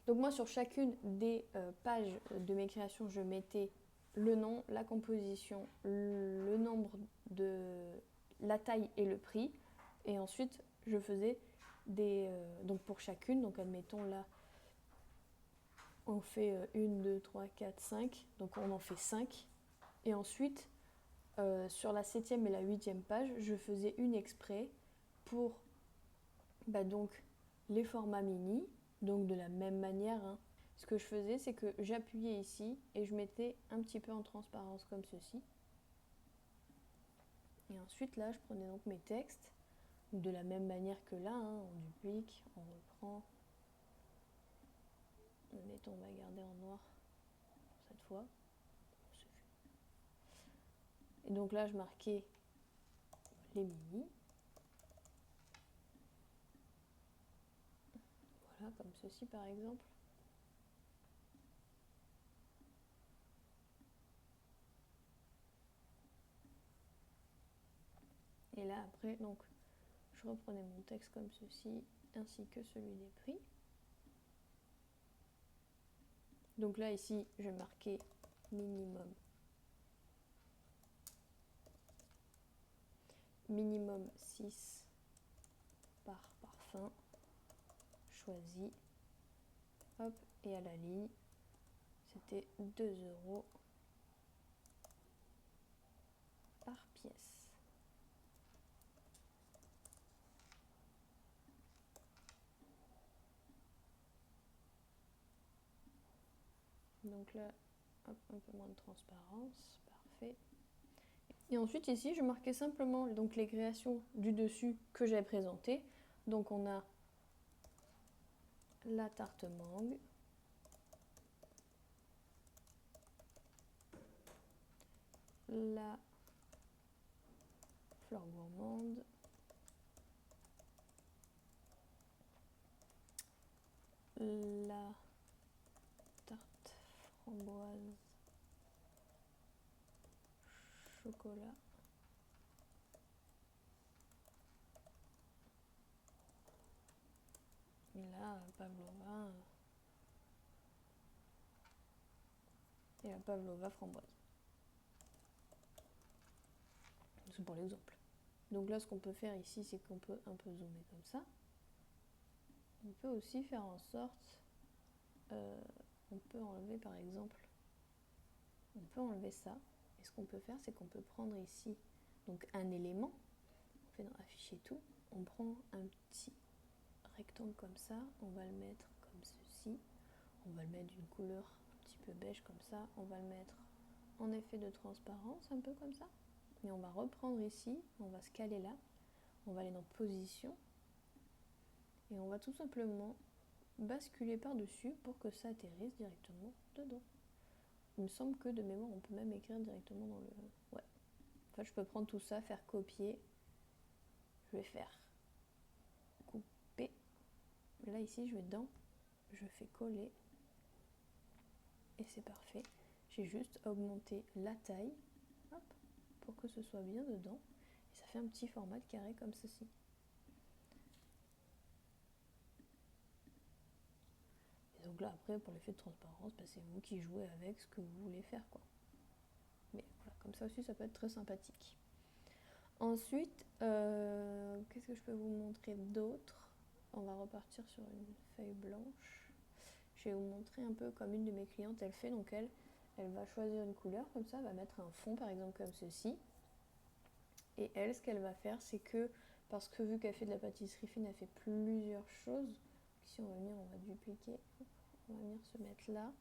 Donc moi, sur chacune des pages de mes créations, je mettais le nom, la composition, le nombre de... la taille et le prix. Et ensuite, je faisais des... donc pour chacune, donc admettons là, on fait 1, 2, 3, 4, 5. Donc on en fait 5. Et ensuite, sur la 7e et la 8e page, je faisais une exprès pour donc, les formats mini. Donc de la même manière, hein, ce que je faisais, c'est que j'appuyais ici et je mettais un petit peu en transparence comme ceci. Et ensuite là, je prenais donc mes textes. De la même manière que là, hein, on duplique, on reprend. Admettons, on va garder en noir cette fois. Et donc là, je marquais les mini. Voilà, comme ceci par exemple. Et là, après, donc, je reprenais mon texte comme ceci, ainsi que celui des prix. Donc là, ici, je marquais minimum. Minimum 6 par parfum. Choisi. Hop, et à la ligne, c'était 2 € par pièce. Donc là, hop, un peu moins de transparence, parfait. Et ensuite ici, je marquais simplement donc les créations du dessus que j'ai présentées. Donc on a la tarte mangue, la fleur gourmande, la tarte framboise chocolat, et là pavlova et la pavlova framboise. C'est pour l'exemple. Donc là, ce qu'on peut faire ici, c'est qu'on peut un peu zoomer comme ça. On peut aussi faire en sorte, on peut enlever par exemple, on peut enlever ça. Et ce qu'on peut faire, c'est qu'on peut prendre ici donc un élément. On fait dans afficher tout. On prend un petit rectangle comme ça. On va le mettre comme ceci. On va le mettre d'une couleur un petit peu beige comme ça. On va le mettre en effet de transparence, un peu comme ça. Et on va reprendre ici. On va se caler là. On va aller dans position. Et on va tout simplement basculer par-dessus pour que ça atterrisse directement dedans. Il me semble que de mémoire, on peut même écrire directement dans le... Ouais. Enfin, je peux prendre tout ça, faire copier. Je vais faire couper. Là, ici, je vais dedans. Je fais coller. Et c'est parfait. J'ai juste augmenté la taille. Hop, pour que ce soit bien dedans. Et ça fait un petit format de carré comme ceci. Et donc là, après, pour l'effet de transparence, c'est vous qui jouez avec ce que vous voulez faire, quoi. Mais voilà, comme ça aussi, ça peut être très sympathique. Ensuite, qu'est-ce que je peux vous montrer d'autre? On va repartir sur une feuille blanche. Je vais vous montrer un peu comme une de mes clientes, elle fait. Donc elle va choisir une couleur comme ça, elle va mettre un fond par exemple comme ceci. Et elle, ce qu'elle va faire, c'est que, parce que vu qu'elle fait de la pâtisserie fine, elle fait plusieurs choses. Ici, on va venir, on va dupliquer. On va venir se mettre là.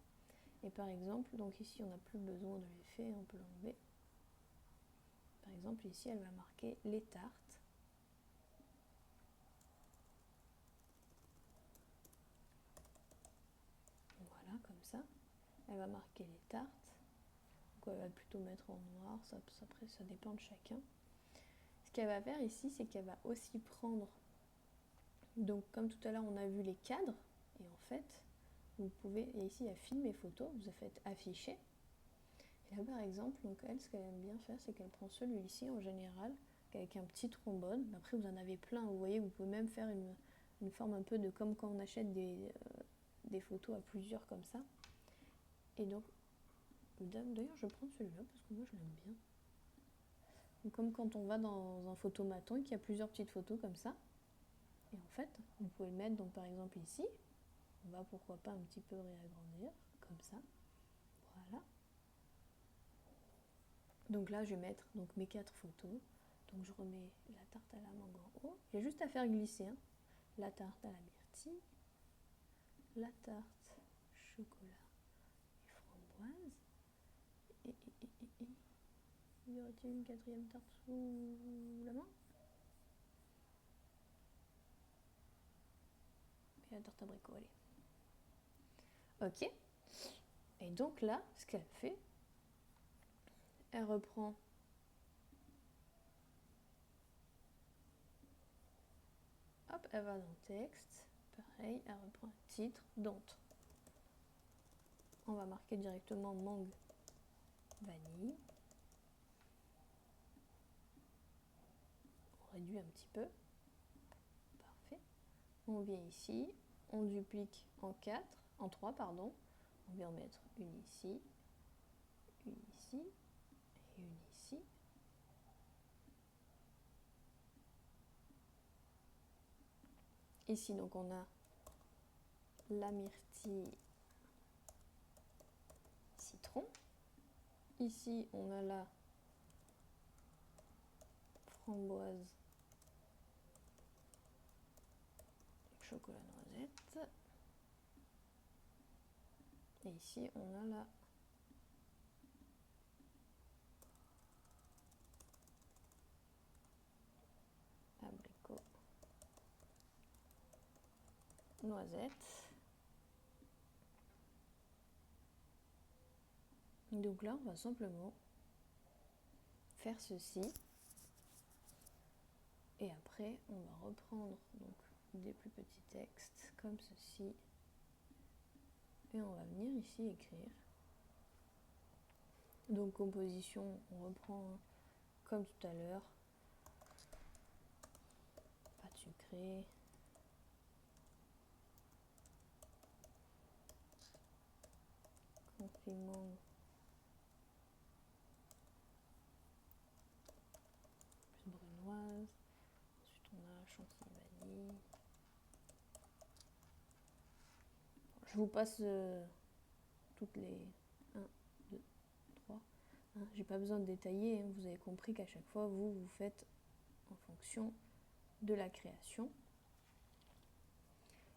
Et par exemple, donc ici on n'a plus besoin de l'effet, on peut l'enlever. Par exemple ici elle va marquer les tartes. Voilà, comme ça. Elle va marquer les tartes. Donc elle va plutôt mettre en noir, après ça dépend de chacun. Ce qu'elle va faire ici, c'est qu'elle va aussi prendre, donc comme tout à l'heure on a vu les cadres, et en fait, vous pouvez, et ici il y a film et photos, vous faites afficher. Et là par exemple, donc elle, ce qu'elle aime bien faire, c'est qu'elle prend celui-ci en général, avec un petit trombone. Après vous en avez plein, vous voyez, vous pouvez même faire une forme un peu de comme quand on achète des photos à plusieurs comme ça. Et donc, d'ailleurs je prends celui-là parce que moi je l'aime bien. Donc, comme quand on va dans un photomaton et qu'il y a plusieurs petites photos comme ça. Et en fait, vous pouvez le mettre donc par exemple ici. On va pourquoi pas un petit peu réagrandir, comme ça. Voilà. Donc là, je vais mettre donc, mes 4 photos. Donc je remets la tarte à la mangue en haut. J'ai juste à faire glisser hein. La tarte à la myrtille, la tarte chocolat et framboise. Y aurait-il une 4e tarte sous la main? Et la tarte abricot, allez. Ok. Et donc là, ce qu'elle fait, elle reprend hop, elle va dans texte, pareil, elle reprend un titre, donc on va marquer directement mangue vanille. On réduit un petit peu, parfait. On vient ici, on duplique en 3 pardon. On vient en mettre une ici et une ici. Ici donc on a la myrtille citron. Ici on a la framboise chocolat noisette. Et ici on a la abricot noisette. Donc là on va simplement faire ceci. Et après on va reprendre donc des plus petits textes comme ceci. Et on va venir ici écrire. Donc composition, on reprend comme tout à l'heure. Pâte sucrée. Confiment. Plus brunoise. Ensuite on a chantilly vanille. Je vous passe toutes les 1, 2, 3. J'ai pas besoin de détailler, hein. Vous avez compris qu'à chaque fois vous faites en fonction de la création.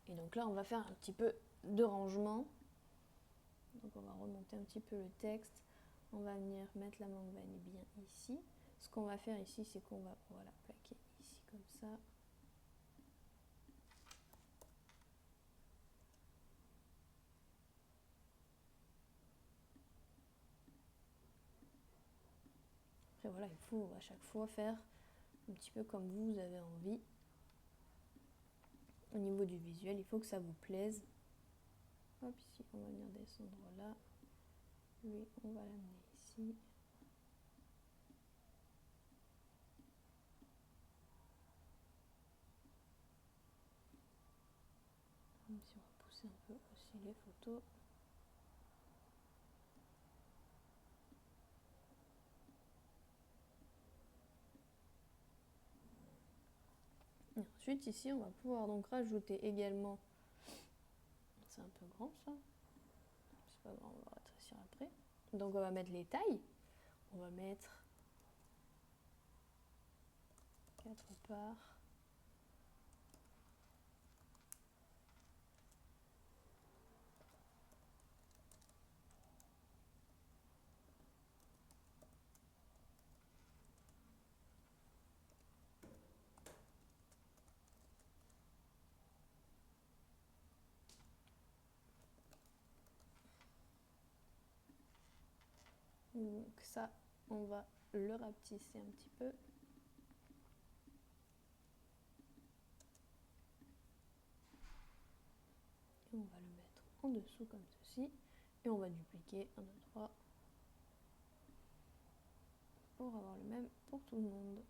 Et donc là on va faire un petit peu de rangement. Donc on va remonter un petit peu le texte. On va venir mettre la mangue vanille bien ici. Ce qu'on va faire ici, c'est qu'on va voilà, plaquer ici comme ça. Après voilà, il faut à chaque fois faire un petit peu comme vous avez envie. Au niveau du visuel, il faut que ça vous plaise. Hop, ici, on va venir descendre là. Lui, on va l'amener ici. Même si on va pousser un peu aussi les photos. Et ensuite, ici, on va pouvoir donc rajouter également. C'est un peu grand ça. C'est pas grave, on va rétrécir après. Donc, on va mettre les tailles. On va mettre 4 parts. Donc ça, on va le rapetisser un petit peu. Et on va le mettre en dessous comme ceci. Et on va dupliquer 1, 2, 3 pour avoir le même pour tout le monde.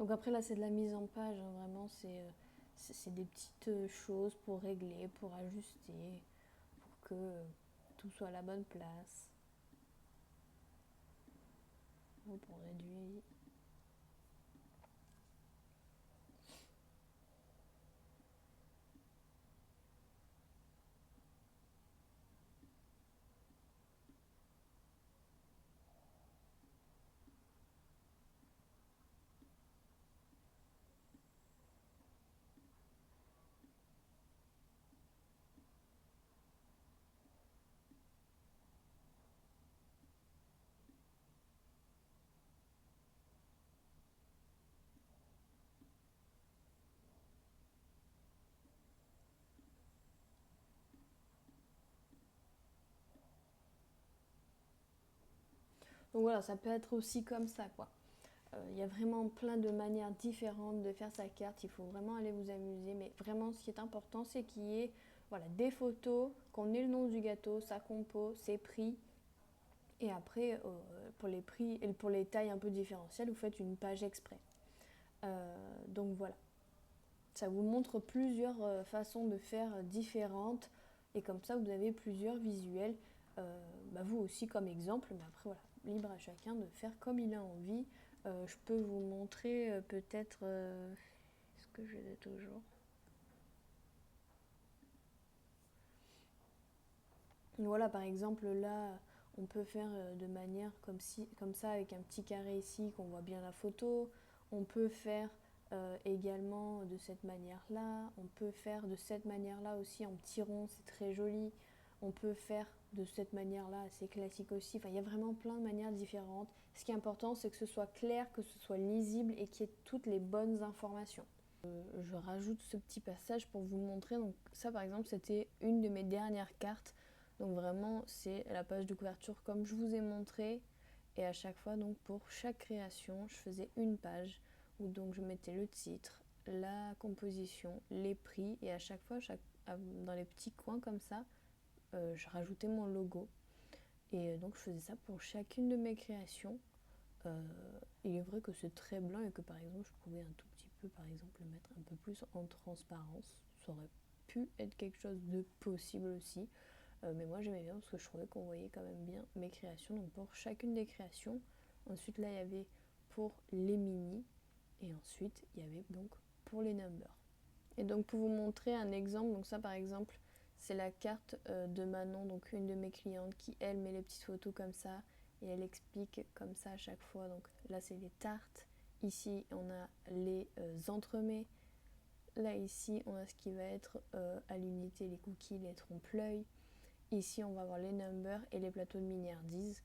Donc après là c'est de la mise en page, hein, vraiment c'est des petites choses pour régler, pour ajuster, pour que tout soit à la bonne place. Hop, on réduit. Donc voilà, ça peut être aussi comme ça quoi. Il y a vraiment plein de manières différentes de faire sa carte, il faut vraiment aller vous amuser, mais vraiment ce qui est important c'est qu'il y ait voilà, des photos, qu'on ait le nom du gâteau, sa compo, ses prix, et après pour les prix et pour les tailles un peu différentielles, vous faites une page exprès. Donc voilà, ça vous montre plusieurs façons de faire différentes, et comme ça vous avez plusieurs visuels, vous aussi comme exemple, mais après voilà, libre à chacun de faire comme il a envie. Je peux vous montrer peut-être, est-ce que je l'ai toujours? Voilà, par exemple là, on peut faire de manière comme ça, avec un petit carré ici qu'on voit bien la photo. On peut faire également de cette manière-là. On peut faire de cette manière-là aussi en petit rond, c'est très joli. On peut faire de cette manière-là, assez classique aussi. Enfin, il y a vraiment plein de manières différentes. Ce qui est important, c'est que ce soit clair, que ce soit lisible et qu'il y ait toutes les bonnes informations. Je rajoute ce petit passage pour vous montrer. Donc ça, par exemple, c'était une de mes dernières cartes. Donc vraiment, c'est la page de couverture comme je vous ai montré. Et à chaque fois, donc pour chaque création, je faisais une page où donc je mettais le titre, la composition, les prix, et à chaque fois, dans les petits coins comme ça, je rajoutais mon logo. Et donc je faisais ça pour chacune de mes créations. Il est vrai que c'est très blanc et que par exemple je pouvais un tout petit peu par exemple le mettre un peu plus en transparence. Ça aurait pu être quelque chose de possible aussi. Mais moi j'aimais bien parce que je trouvais qu'on voyait quand même bien mes créations. Donc pour chacune des créations, ensuite là il y avait pour les mini, et ensuite il y avait donc pour les numbers. Et donc pour vous montrer un exemple, donc ça par exemple c'est la carte de Manon, donc une de mes clientes qui elle met les petites photos comme ça et elle explique comme ça à chaque fois. Donc là c'est les tartes, ici on a les entremets, là ici on a ce qui va être à l'unité les cookies, les trompe-l'œil, ici on va avoir les numbers et les plateaux de miniardises.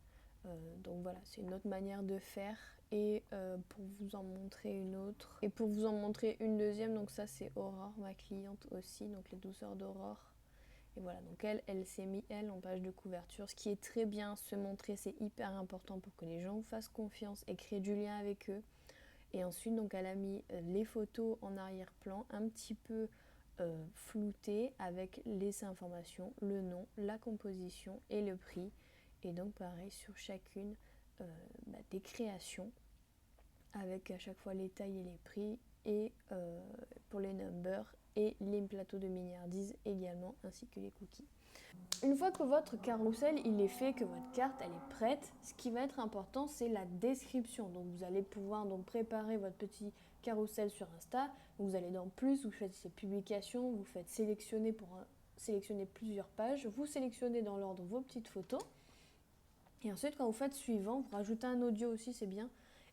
Donc voilà, c'est une autre manière de faire. Et pour vous en montrer une autre, et pour vous en montrer une deuxième, donc ça c'est Aurore, ma cliente aussi, donc les douceurs d'Aurore. Et voilà, donc elle s'est mis elle en page de couverture, ce qui est très bien. Se montrer, c'est hyper important pour que les gens vous fassent confiance et créer du lien avec eux. Et ensuite donc elle a mis les photos en arrière-plan, un petit peu floutées, avec les informations, le nom, la composition et le prix. Et donc pareil sur chacune des créations, avec à chaque fois les tailles et les prix. et pour les numbers et les plateaux de milliardises également, ainsi que les cookies. Une fois que votre carrousel il est fait, que votre carte elle est prête, ce qui va être important c'est la description. Donc vous allez pouvoir donc préparer votre petit carrousel sur Insta. Vous allez dans plus, vous faites ces publications, vous faites sélectionner pour sélectionner plusieurs pages, vous sélectionnez dans l'ordre vos petites photos. Et ensuite quand vous faites suivant, vous rajoutez un audio aussi, c'est bien.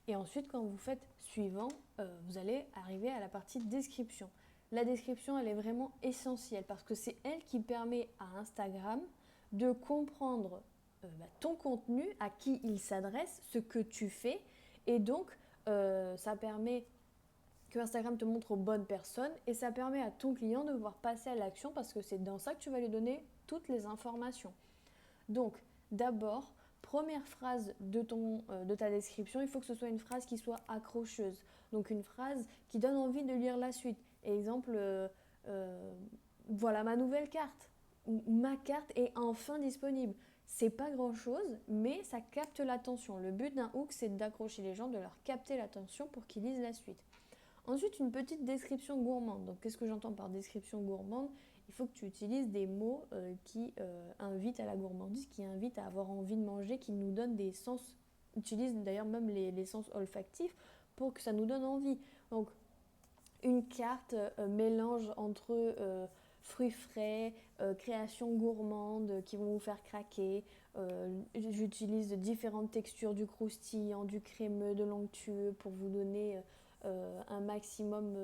Et ensuite quand vous faites suivant, vous allez arriver à la partie description. La description, elle est vraiment essentielle parce que c'est elle qui permet à Instagram de comprendre ton contenu, à qui il s'adresse, ce que tu fais. Et donc, ça permet que Instagram te montre aux bonnes personnes et ça permet à ton client de pouvoir passer à l'action parce que c'est dans ça que tu vas lui donner toutes les informations. Donc, d'abord, première phrase de ta description, il faut que ce soit une phrase qui soit accrocheuse. Donc, une phrase qui donne envie de lire la suite. Exemple, voilà ma nouvelle carte. Ma carte est enfin disponible. C'est pas grand chose, mais ça capte l'attention. Le but d'un hook, c'est d'accrocher les gens, de leur capter l'attention pour qu'ils lisent la suite. Ensuite, une petite description gourmande. Donc, qu'est-ce que j'entends par description gourmande ? Il faut que tu utilises des mots qui invitent à la gourmandise, qui invitent à avoir envie de manger, qui nous donnent des sens. Utilise d'ailleurs même les sens olfactifs pour que ça nous donne envie. Donc, une carte mélange entre fruits frais, créations gourmandes qui vont vous faire craquer. J'utilise différentes textures, du croustillant, du crémeux, de l'onctueux pour vous donner un maximum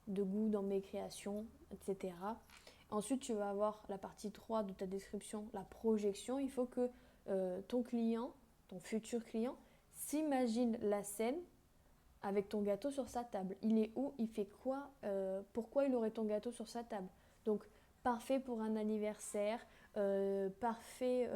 de goût dans mes créations, etc. Ensuite, tu vas avoir la partie 3 de ta description, la projection. Il faut que ton client, ton futur client, s'imagine la scène avec ton gâteau sur sa table. Il est où? Il fait quoi? Pourquoi il aurait ton gâteau sur sa table? Donc, parfait pour un anniversaire, parfait,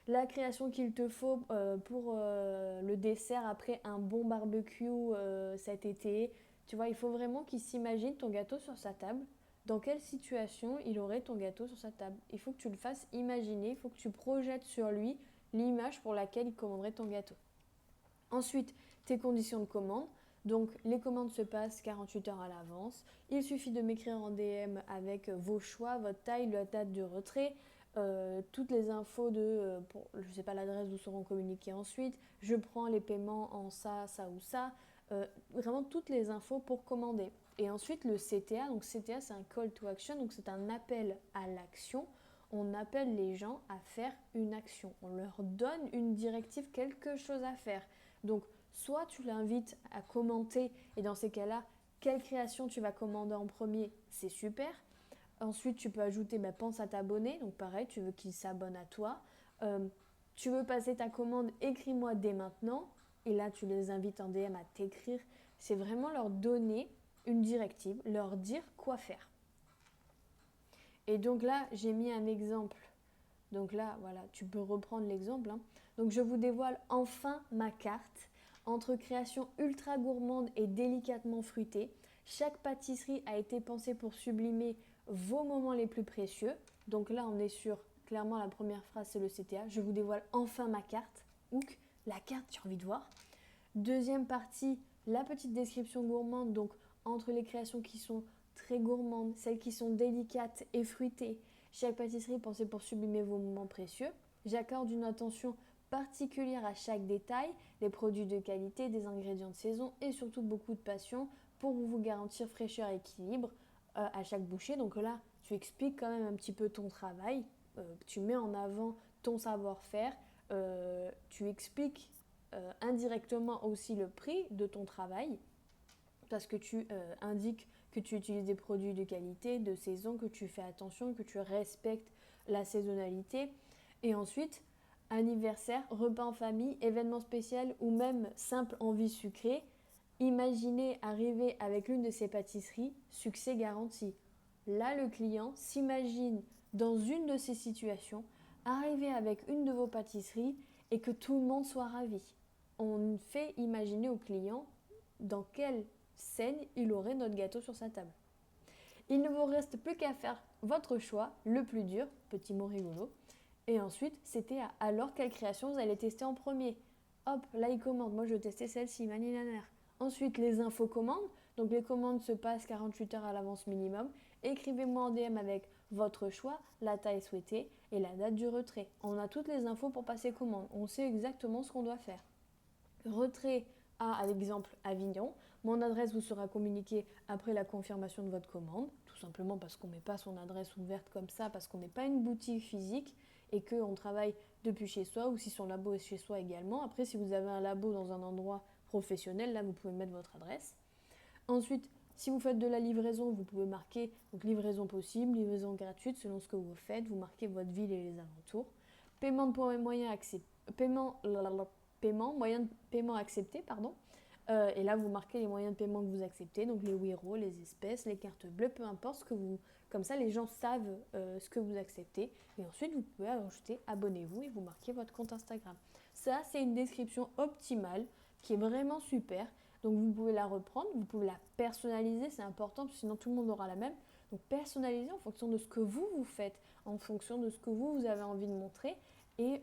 la création qu'il te faut pour le dessert après un bon barbecue cet été. Tu vois, il faut vraiment qu'il s'imagine ton gâteau sur sa table. Dans quelle situation il aurait ton gâteau sur sa table? Il faut que tu le fasses imaginer, il faut que tu projettes sur lui l'image pour laquelle il commanderait ton gâteau. Ensuite, tes conditions de commande. Donc, les commandes se passent 48 heures à l'avance. Il suffit de m'écrire en DM avec vos choix, votre taille, la date de retrait, toutes les infos je ne sais pas l'adresse où seront communiquées ensuite. Je prends les paiements en ça, ça ou ça. Vraiment toutes les infos pour commander. Et ensuite, le CTA. Donc, CTA, c'est un call to action. Donc, c'est un appel à l'action. On appelle les gens à faire une action. On leur donne une directive, quelque chose à faire. Donc, soit tu l'invites à commenter et dans ces cas-là, quelle création tu vas commander en premier, c'est super. Ensuite, tu peux ajouter, pense à t'abonner. Donc pareil, tu veux qu'il s'abonne à toi. Tu veux passer ta commande, écris-moi dès maintenant. Et là, tu les invites en DM à t'écrire. C'est vraiment leur donner une directive, leur dire quoi faire. Et donc là, j'ai mis un exemple. Donc là, voilà, tu peux reprendre l'exemple. Donc je vous dévoile enfin ma carte. Entre création ultra gourmande et délicatement fruitée, chaque pâtisserie a été pensée pour sublimer vos moments les plus précieux. Donc là, on est sur, clairement, la première phrase, c'est le CTA. Je vous dévoile enfin ma carte. Hook, la carte, j'ai envie de voir. Deuxième partie, la petite description gourmande. Donc, entre les créations qui sont très gourmandes, celles qui sont délicates et fruitées, chaque pâtisserie est pensée pour sublimer vos moments précieux. J'accorde une attention particulière à chaque détail, les produits de qualité, des ingrédients de saison et surtout beaucoup de passion pour vous garantir fraîcheur et équilibre à chaque bouchée. Donc là, tu expliques quand même un petit peu ton travail, tu mets en avant ton savoir-faire, tu expliques indirectement aussi le prix de ton travail parce que tu indiques que tu utilises des produits de qualité, de saison, que tu fais attention, que tu respectes la saisonnalité. Et ensuite, anniversaire, repas en famille, événement spécial ou même simple envie sucrée, imaginez arriver avec l'une de ces pâtisseries, succès garanti. Là, le client s'imagine dans une de ces situations, arriver avec une de vos pâtisseries et que tout le monde soit ravi. On fait imaginer au client dans quelle scène il aurait notre gâteau sur sa table. Il ne vous reste plus qu'à faire votre choix, le plus dur, petit mot rigolo. Et ensuite, c'était alors quelle création vous allez tester en premier. Hop, là il commande, moi je vais tester celle-ci, maninaner. Ensuite, les infos commandes. Donc les commandes se passent 48 heures à l'avance minimum. Écrivez-moi en DM avec votre choix, la taille souhaitée et la date du retrait. On a toutes les infos pour passer commande. On sait exactement ce qu'on doit faire. Retrait à l'exemple Avignon. Mon adresse vous sera communiquée après la confirmation de votre commande, tout simplement parce qu'on ne met pas son adresse ouverte comme ça, parce qu'on n'est pas une boutique physique et qu'on travaille depuis chez soi, ou si son labo est chez soi également. Après, si vous avez un labo dans un endroit professionnel, là vous pouvez mettre votre adresse. Ensuite, si vous faites de la livraison, vous pouvez marquer donc livraison possible, livraison gratuite selon ce que vous faites. Vous marquez votre ville et les alentours. Paiement de moyen accepté. Moyen de paiement accepté, pardon. Et là, vous marquez les moyens de paiement que vous acceptez, donc les Wero, les espèces, les cartes bleues, peu importe ce que vous. Comme ça, les gens savent ce que vous acceptez. Et ensuite, vous pouvez ajouter abonnez-vous et vous marquez votre compte Instagram. Ça, c'est une description optimale qui est vraiment super. Donc, vous pouvez la reprendre, vous pouvez la personnaliser, c'est important, parce que sinon tout le monde aura la même. Donc, personnaliser en fonction de ce que vous faites, en fonction de ce que vous avez envie de montrer. Et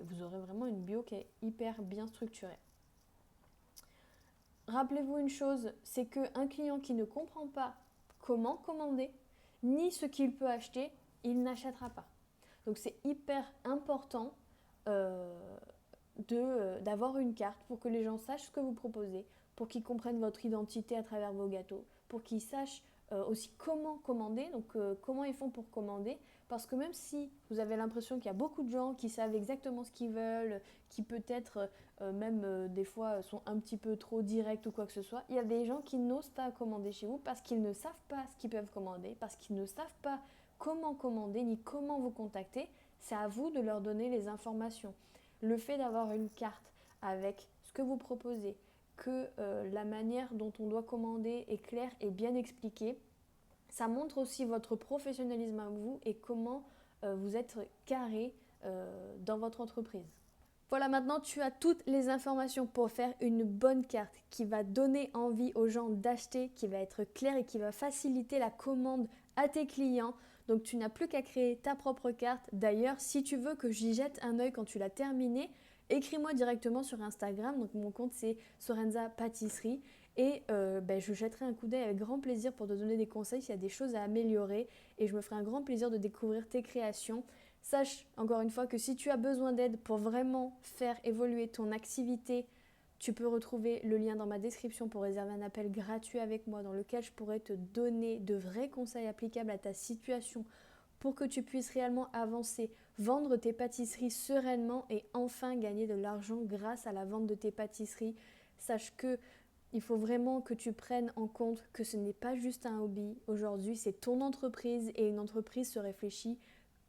vous aurez vraiment une bio qui est hyper bien structurée. Rappelez-vous une chose, c'est qu'un client qui ne comprend pas comment commander, ni ce qu'il peut acheter, il n'achètera pas. Donc c'est hyper important d'avoir une carte pour que les gens sachent ce que vous proposez, pour qu'ils comprennent votre identité à travers vos gâteaux, pour qu'ils sachent aussi comment commander, donc comment ils font pour commander, parce que même si vous avez l'impression qu'il y a beaucoup de gens qui savent exactement ce qu'ils veulent, qui peut-être même des fois sont un petit peu trop directs ou quoi que ce soit, il y a des gens qui n'osent pas commander chez vous parce qu'ils ne savent pas ce qu'ils peuvent commander, parce qu'ils ne savent pas comment commander ni comment vous contacter. C'est à vous de leur donner les informations. Le fait d'avoir une carte avec ce que vous proposez, que la manière dont on doit commander est claire et bien expliquée, ça montre aussi votre professionnalisme à vous et comment vous êtes carré dans votre entreprise. Voilà, maintenant tu as toutes les informations pour faire une bonne carte qui va donner envie aux gens d'acheter, qui va être claire et qui va faciliter la commande à tes clients. Donc tu n'as plus qu'à créer ta propre carte. D'ailleurs, si tu veux que j'y jette un œil quand tu l'as terminée, écris-moi directement sur Instagram. Donc mon compte c'est Sorenza Pâtisserie. Et je jetterai un coup d'œil avec grand plaisir pour te donner des conseils s'il y a des choses à améliorer. Et je me ferai un grand plaisir de découvrir tes créations. Sache encore une fois que si tu as besoin d'aide pour vraiment faire évoluer ton activité, tu peux retrouver le lien dans ma description pour réserver un appel gratuit avec moi dans lequel je pourrai te donner de vrais conseils applicables à ta situation pour que tu puisses réellement avancer, vendre tes pâtisseries sereinement et enfin gagner de l'argent grâce à la vente de tes pâtisseries. Sache que il faut vraiment que tu prennes en compte que ce n'est pas juste un hobby. Aujourd'hui, c'est ton entreprise et une entreprise se réfléchit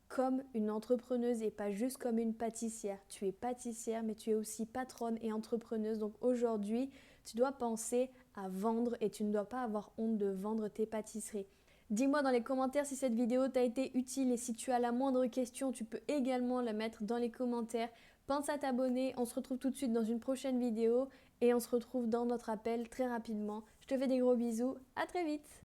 comme une entrepreneuse et pas juste comme une pâtissière. Tu es pâtissière, mais tu es aussi patronne et entrepreneuse. Donc aujourd'hui, tu dois penser à vendre et tu ne dois pas avoir honte de vendre tes pâtisseries. Dis-moi dans les commentaires si cette vidéo t'a été utile et si tu as la moindre question, tu peux également la mettre dans les commentaires. Pense à t'abonner, on se retrouve tout de suite dans une prochaine vidéo et on se retrouve dans notre appel très rapidement. Je te fais des gros bisous, à très vite!